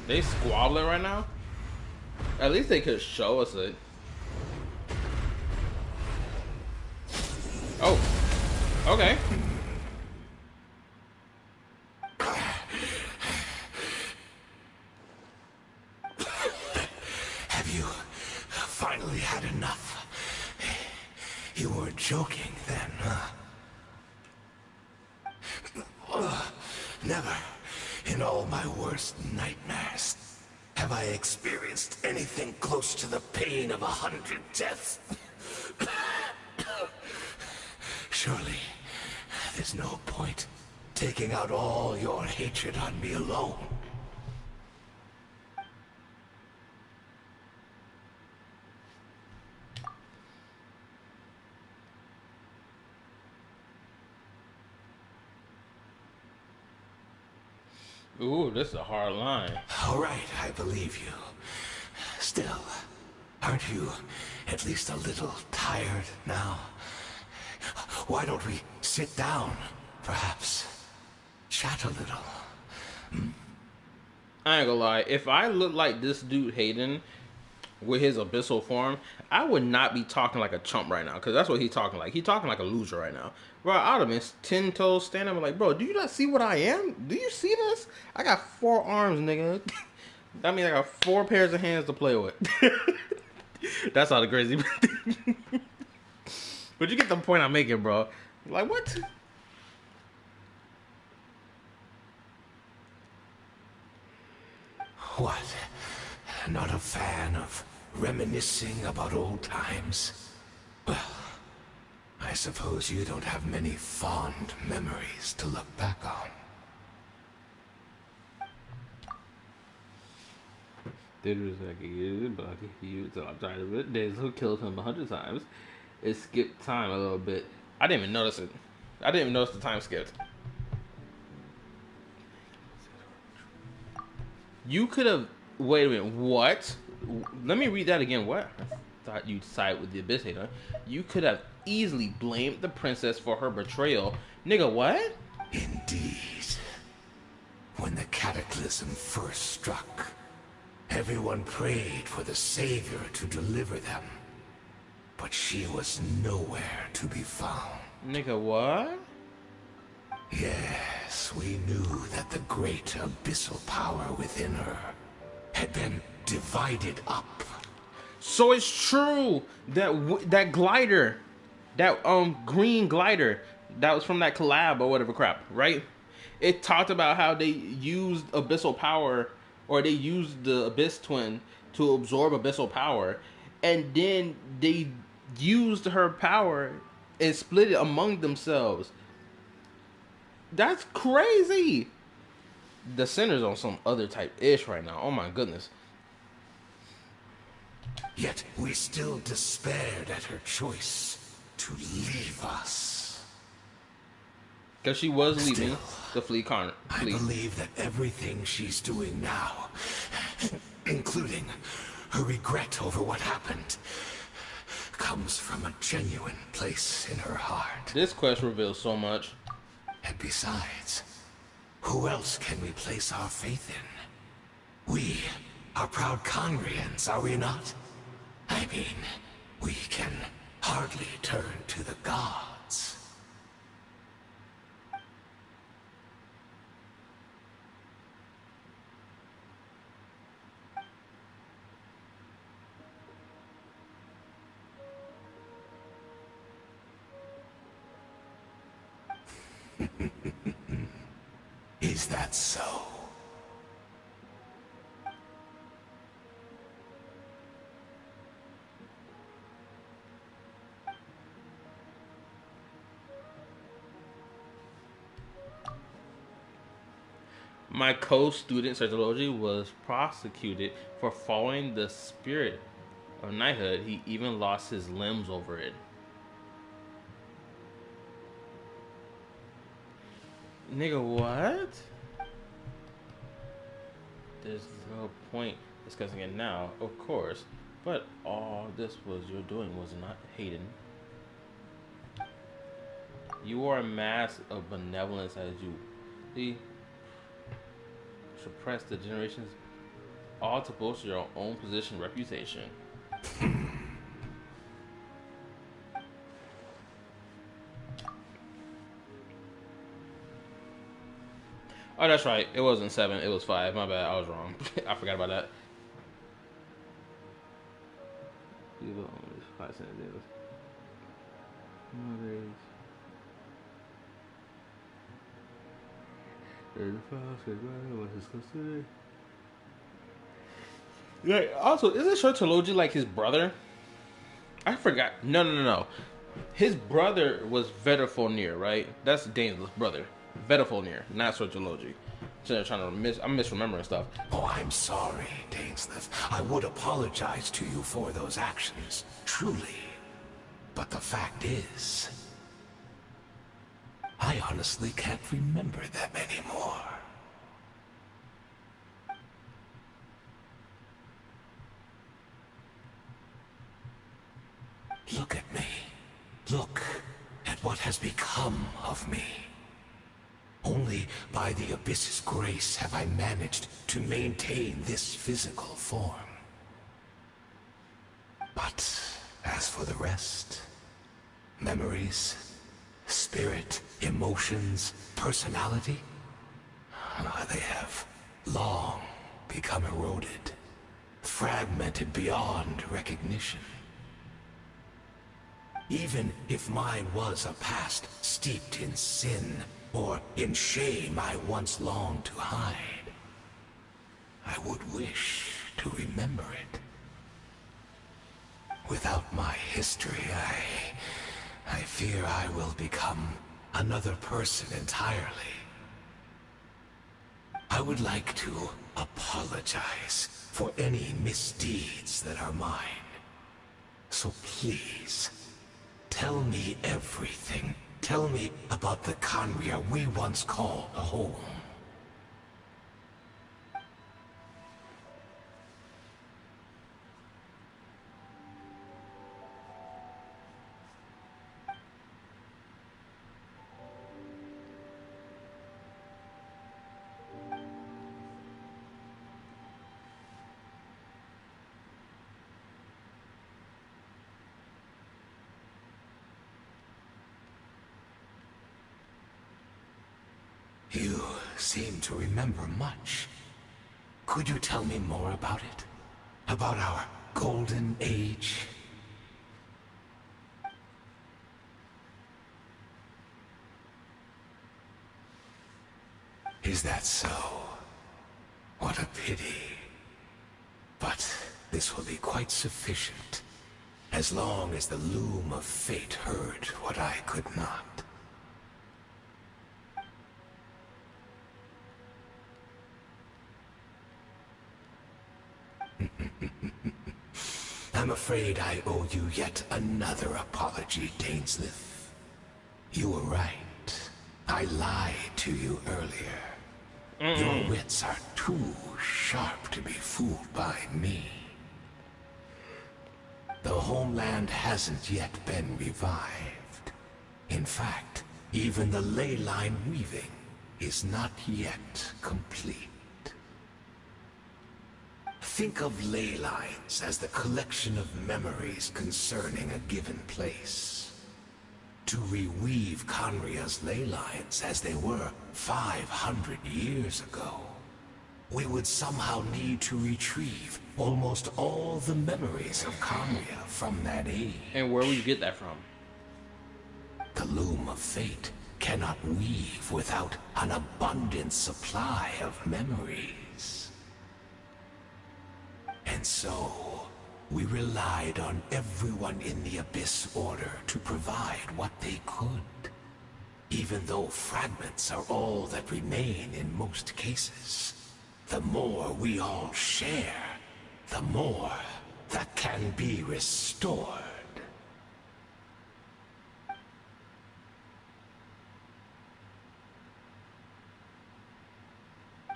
They squabbling right now? At least they could show us it. Oh. Okay. Have you finally had enough? You weren't joking then, huh? Never, in all my worst nightmares, have I experienced anything close to the pain of 100 deaths. Surely, there's no point taking out all your hatred on me alone. Ooh, this is a hard line. All right, I believe you. Still, aren't you at least a little tired now? Why don't we sit down, perhaps? Chat a little. I ain't gonna lie. If I look like this dude Hayden with his abyssal form, I would not be talking like a chump right now. Because that's what he's talking like. He's talking like a loser right now. Bro, I would have been 10 toes standing up like, bro, do you not see what I am? Do you see this? I got 4 arms, nigga. That means I got 4 pairs of hands to play with. That's all the crazy. But you get the point I'm making, bro. Like, what? What? Not a fan of reminiscing about old times? Well, I suppose you don't have many fond memories to look back on. Dude was like, but he was outside of it. Days who killed him 100 times. It skipped time a little bit. I didn't even notice it. I didn't even notice the time skipped. You could have... Wait a minute. What? Let me read that again. What? I thought you'd side with the Abyss Hater. You could have easily blamed the princess for her betrayal. Nigga, what? Indeed. When the cataclysm first struck, everyone prayed for the Savior to deliver them. But she was nowhere to be found. Nigga, what? Yes, we knew that the great abyssal power within her had been divided up. So it's true that that glider, that green glider, that was from that collab or whatever crap, right? It talked about how they used abyssal power, or they used the Abyss Twin to absorb abyssal power, and then they used her power and split it among themselves. That's crazy. The Sinner's on some other type ish right now. Oh my goodness. Yet we still despaired at her choice to leave us. Because she was leaving Still, the fleet. I believe that everything she's doing now, including her regret over what happened, comes from a genuine place in her heart. This quest reveals so much. And besides, who else can we place our faith in? We are proud Conrians, are we not? I mean, we can hardly turn to the gods. Is that so? My co-student Sergology was prosecuted for following the spirit of knighthood. He even lost his limbs over it. Nigga, what? There's no point discussing it now, of course. But all this was your doing, was it not, Hayden? You are a mass of benevolence as you see. Suppress the generations, all to bolster your own position, reputation. Oh, that's right. It wasn't 7. It was 5. My bad. I was wrong. I forgot about that. Like, also, isn't Shortology like his brother? I forgot. No. His brother was Vetafolnir, right? That's Dainsle's brother. Vetafolnir, not Shortology. So they're trying to I'm misremembering stuff. Oh, I'm sorry, Dainsleif. I would apologize to you for those actions, truly. But the fact is, I honestly can't remember them anymore. Look at me. Look at what has become of me. Only by the Abyss's grace have I managed to maintain this physical form. But as for the rest, memories, spirit, emotions, personality, they have long become eroded, fragmented beyond recognition. Even if mine was a past steeped in sin, or in shame I once longed to hide, I would wish to remember it. Without my history, I fear I will become another person entirely. I would like to apologize for any misdeeds that are mine. So please, tell me everything. Tell me about the Conria we once called home. You seem to remember much. Could you tell me more about it? About our golden age? Is that so? What a pity. But this will be quite sufficient, as long as the loom of fate heard what I could not. A I'm afraid I owe you yet another apology, Dainslith. You were right. I lied to you earlier. Your wits are too sharp to be fooled by me. The homeland hasn't yet been revived. In fact, even the ley line weaving is not yet complete. Think of ley lines as the collection of memories concerning a given place. To reweave Conria's ley lines as they were 500 years ago, we would somehow need to retrieve almost all the memories of Conria from that age. And where would you get that from? The loom of fate cannot weave without an abundant supply of memories. And so, we relied on everyone in the Abyss Order to provide what they could. Even though fragments are all that remain in most cases, the more we all share, the more that can be restored.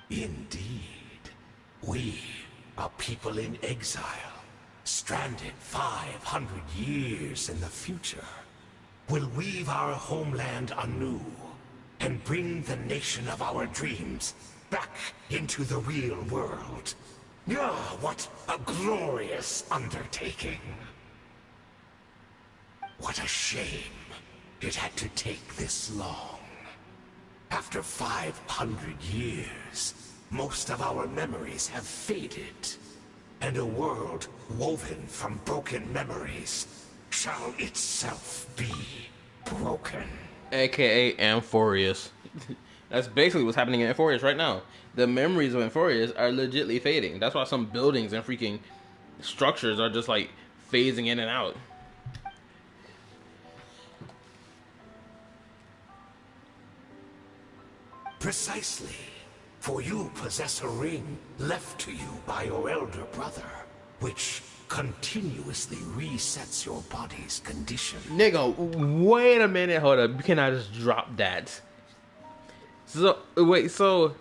Indeed, we, a people in exile, stranded 500 years in the future, will weave our homeland anew and bring the nation of our dreams back into the real world. Ah, what a glorious undertaking! What a shame it had to take this long. After 500 years, most of our memories have faded, and a world woven from broken memories shall itself be broken. AKA Amphorius. That's basically what's happening in Amphorius right now. The memories of Amphorius are legitly fading. That's why some buildings and freaking structures are just like phasing in and out. Precisely. For you possess a ring left to you by your elder brother, which continuously resets your body's condition. Nigga, wait a minute, hold up. Can I just drop that? So, wait, so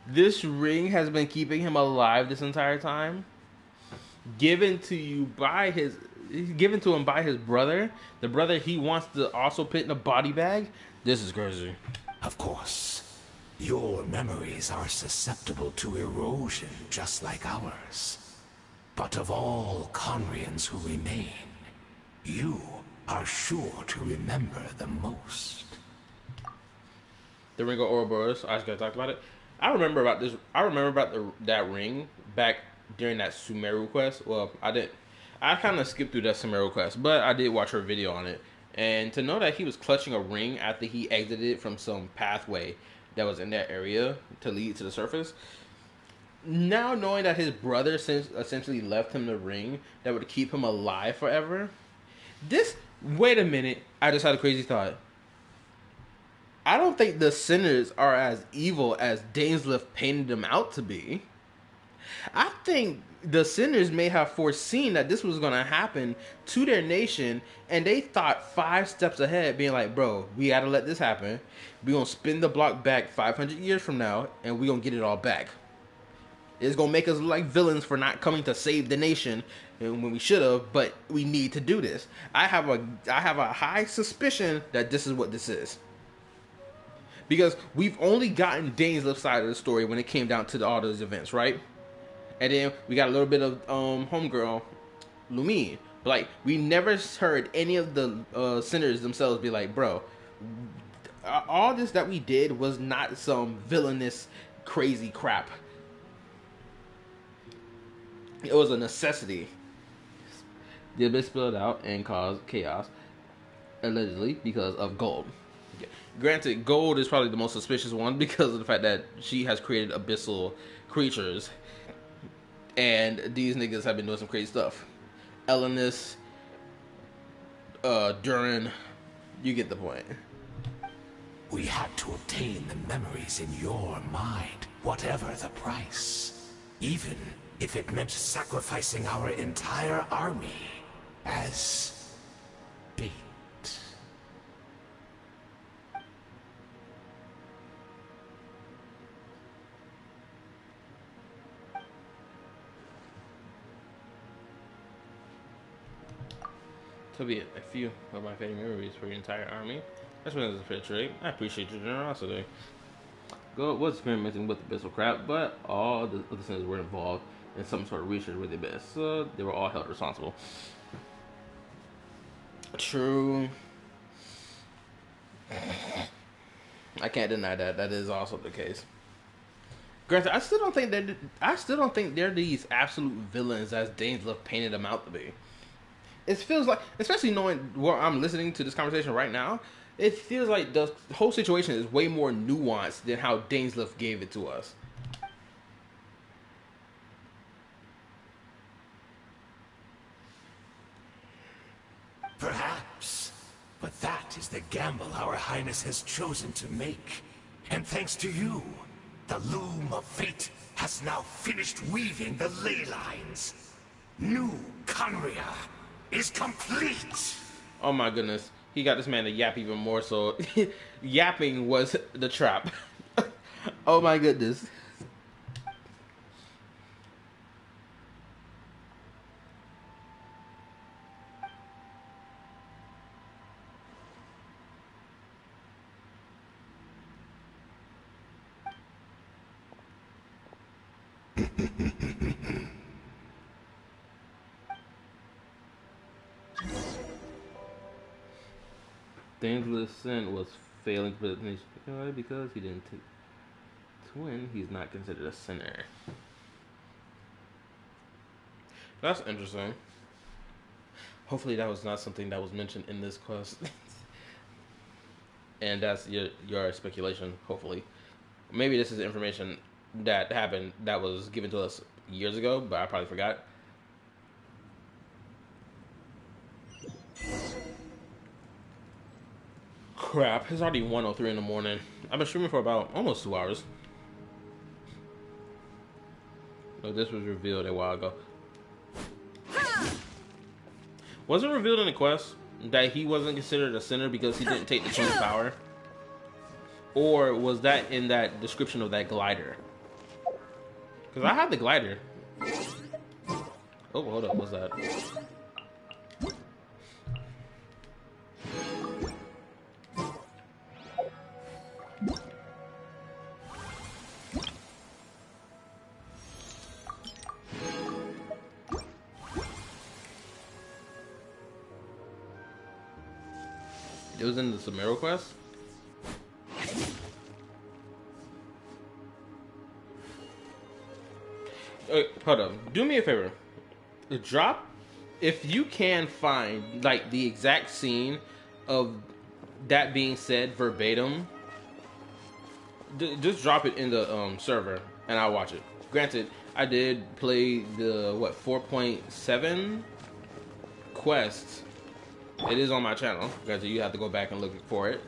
this ring has been keeping him alive this entire time? Given to him by his brother? The brother he wants to also put in a body bag? This is crazy. Of course, your memories are susceptible to erosion just like ours. But of all Conrians who remain, you are sure to remember the most. The Ring of Ouroboros, I just gotta talk about it. I remember about this. I remember about that ring back during that Sumeru quest. Well, I didn't. I kind of skipped through that Sumeru quest, but I did watch her video on it. And to know that he was clutching a ring after he exited from some pathway that was in that area to lead to the surface. Now knowing that his brother essentially left him the ring that would keep him alive forever. Wait a minute. I just had a crazy thought. I don't think the sinners are as evil as Dainslith painted them out to be. I think the sinners may have foreseen that this was going to happen to their nation, and they thought 5 steps ahead, being like, bro, we got to let this happen. We're going to spin the block back 500 years from now, and we're going to get it all back. It's going to make us look like villains for not coming to save the nation when we should have, but we need to do this. I have a high suspicion that this is what this is. Because we've only gotten Dainslith's side of the story when it came down to all those events, right? And then we got a little bit of homegirl, Lumine. But like, we never heard any of the sinners themselves be like, bro, all this that we did was not some villainous, crazy crap. It was a necessity. The abyss spilled out and caused chaos, allegedly because of gold. Granted, gold is probably the most suspicious one because of the fact that she has created abyssal creatures. And these niggas have been doing some crazy stuff. Elenis, Durin, you get the point. We had to obtain the memories in your mind, whatever the price. Even if it meant sacrificing our entire army as bait. To be a few of my favorite memories for your entire army. That's when it was a fair trade. I appreciate your generosity. Go was experimenting with the abyssal crap, but all the other sinners were involved in some sort of research with the abyss, so they were all held responsible. True. I can't deny that. That is also the case. Granted, I still don't think they're these absolute villains as Dainsleif painted them out to be. It feels like, especially knowing where I'm listening to this conversation right now, it feels like the whole situation is way more nuanced than how Dainsleif gave it to us. Perhaps. But that is the gamble our Highness has chosen to make. And thanks to you, the loom of fate has now finished weaving the ley lines. New Conria is complete! Oh my goodness. He got this man to yap even more, so yapping was the trap. Oh my goodness. Dainsleif's sin was failing to put the nation because he didn't take twin. He's not considered a sinner. That's interesting. Hopefully, that was not something that was mentioned in this quest, and that's your speculation. Hopefully, maybe this is information that happened that was given to us years ago, but I probably forgot. Crap, it's already 1:03 in the morning. I've been streaming for about almost 2 hours. Oh, this was revealed a while ago. Was it revealed in the quest that he wasn't considered a sinner because he didn't take the twin's power? Or was that in that description of that glider? Because I had the glider. Oh, hold up, what's that? It was in the Samaro quest? Hold up. Do me a favor. Drop, if you can find, like, the exact scene of that being said verbatim, just drop it in the server, and I'll watch it. Granted, I did play the, 4.7 quest. It is on my channel. Granted, you have to go back and look for it.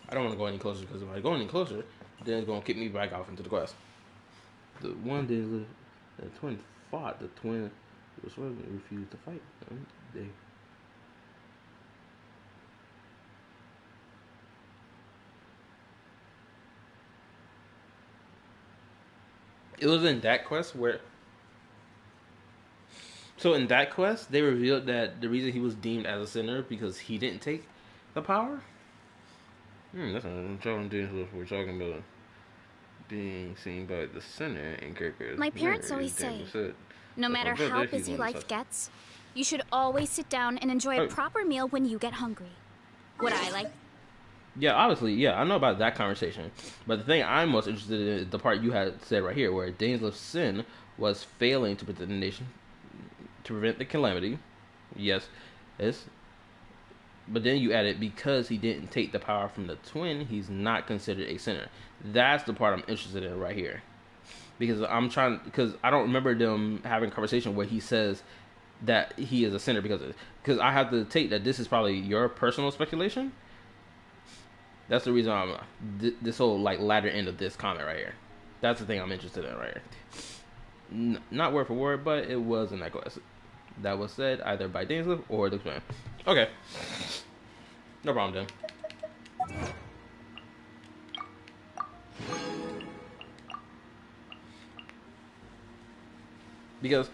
I don't want to go any closer because if I go any closer, then it's going to kick me back off into the quest. The one day the twin fought. The twin was refused to fight. It was in that quest where... So in that quest, they revealed that the reason he was deemed as a sinner because he didn't take the power? That's what I'm talking. We're talking about being seen by the sinner in characters. My parents always say, no matter how busy life gets, you should always sit down and enjoy a proper meal when you get hungry. Would I like... Yeah, obviously, yeah, I know about that conversation. But the thing I'm most interested in is the part you had said right here, where Dainsleif's sin was failing to protect the nation, to prevent the calamity. Yes. But then you added, because he didn't take the power from the twin, he's not considered a sinner. That's the part I'm interested in right here. Because I don't remember them having a conversation where he says that he is a sinner because I have to take that this is probably your personal speculation. That's the reason I'm this whole like latter end of this comment right here. That's the thing I'm interested in right here. Not word for word, but it was an echo that was said either by Dainsleif or the man. Okay, no problem then. Because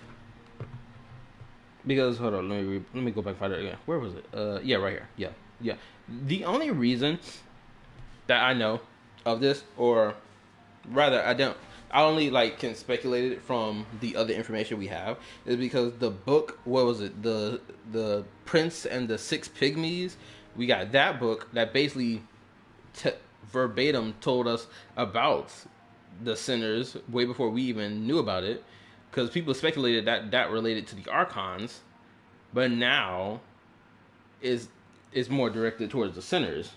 hold on, let me go back and find it again. Where was it? Yeah, right here. Yeah. The only reason that I know of this, or rather, I only like can speculate it from the other information we have, is because the book. What was it? The Prince and the Six Pygmies. We got that book that basically verbatim told us about the sinners way before we even knew about it. Because people speculated that related to the Archons, but now is more directed towards the sinners.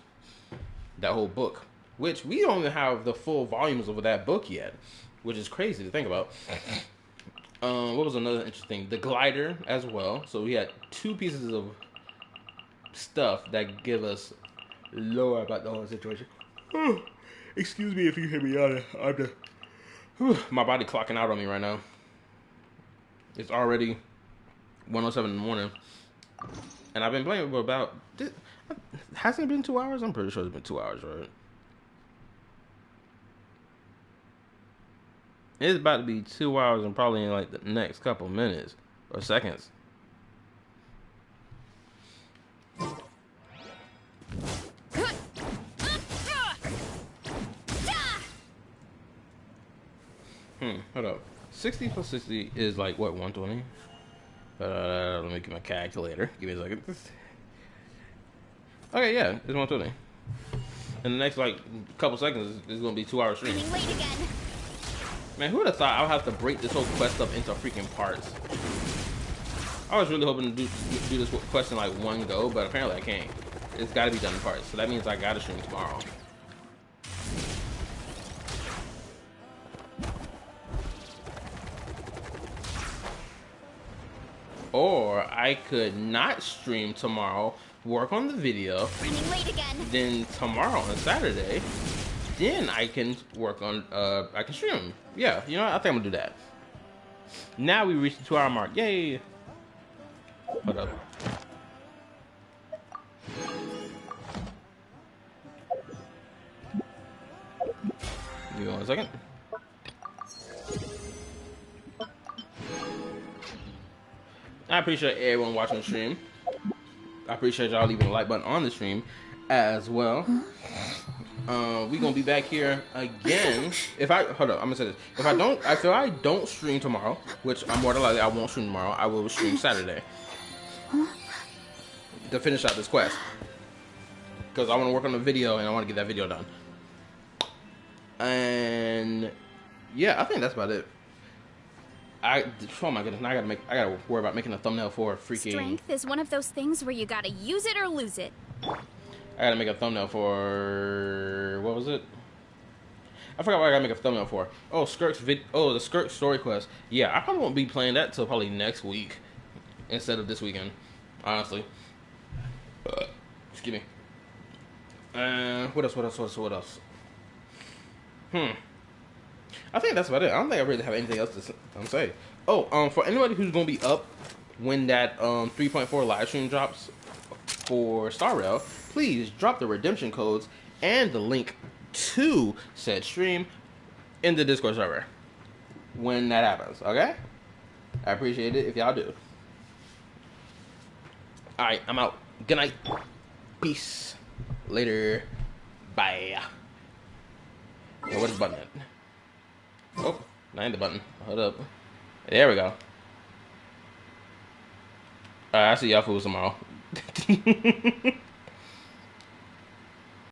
That whole book, which we don't even have the full volumes of that book yet, which is crazy to think about. What was another interesting? The glider as well. So we had 2 pieces of stuff that give us lore about the whole situation. Excuse me if you hear me out. My body clocking out on me right now. It's already 1:07 in the morning, and I've been playing for about. Hasn't it been 2 hours? I'm pretty sure it's been 2 hours, right? It's about to be 2 hours and probably in like the next couple minutes or seconds. Hold up. 60 plus 60 is like what, 120? Let me get my calculator. Give me a second. Okay, yeah, it's 120. In the next like couple seconds, it's gonna be 2 hours stream. Running late again. Man, who would have thought I would have to break this whole quest up into freaking parts? I was really hoping to do this quest in like one go, but apparently I can't. It's got to be done in parts, so that means I gotta stream tomorrow. Or I could not stream tomorrow, work on the video, Running late again. then tomorrow on Saturday, then I can work on, I can stream. Yeah, you know what? I think I'm gonna do that. Now we reached the 2 hour mark. Yay! Hold up. Give me 1 second. I appreciate everyone watching the stream. I appreciate y'all leaving a like button on the stream as well. We gonna be back here again. Hold up, I'm gonna say this. If I don't stream tomorrow, which I'm more than likely I won't stream tomorrow, I will stream Saturday to finish out this quest. Because I want to work on the video and I want to get that video done. And yeah, I think that's about it. Oh my goodness, now I gotta worry about making a thumbnail for freaking. Strength is one of those things where you gotta use it or lose it. I gotta make a thumbnail for, what was it? I forgot what I gotta make a thumbnail for. Oh, the Skirk story quest. Yeah, I probably won't be playing that till probably next week instead of this weekend, honestly. Excuse me. What else? I think that's about it. I don't think I really have anything else to say. Oh, for anybody who's gonna be up when that 3.4 live stream drops for Star Rail, please drop the redemption codes and the link to said stream in the Discord server when that happens. Okay? I appreciate it if y'all do. All right, I'm out. Good night. Peace. Later. Bye. Now, where's the button at? Oh, not in the button. Hold up. There we go. Alright, I'll see y'all fools tomorrow.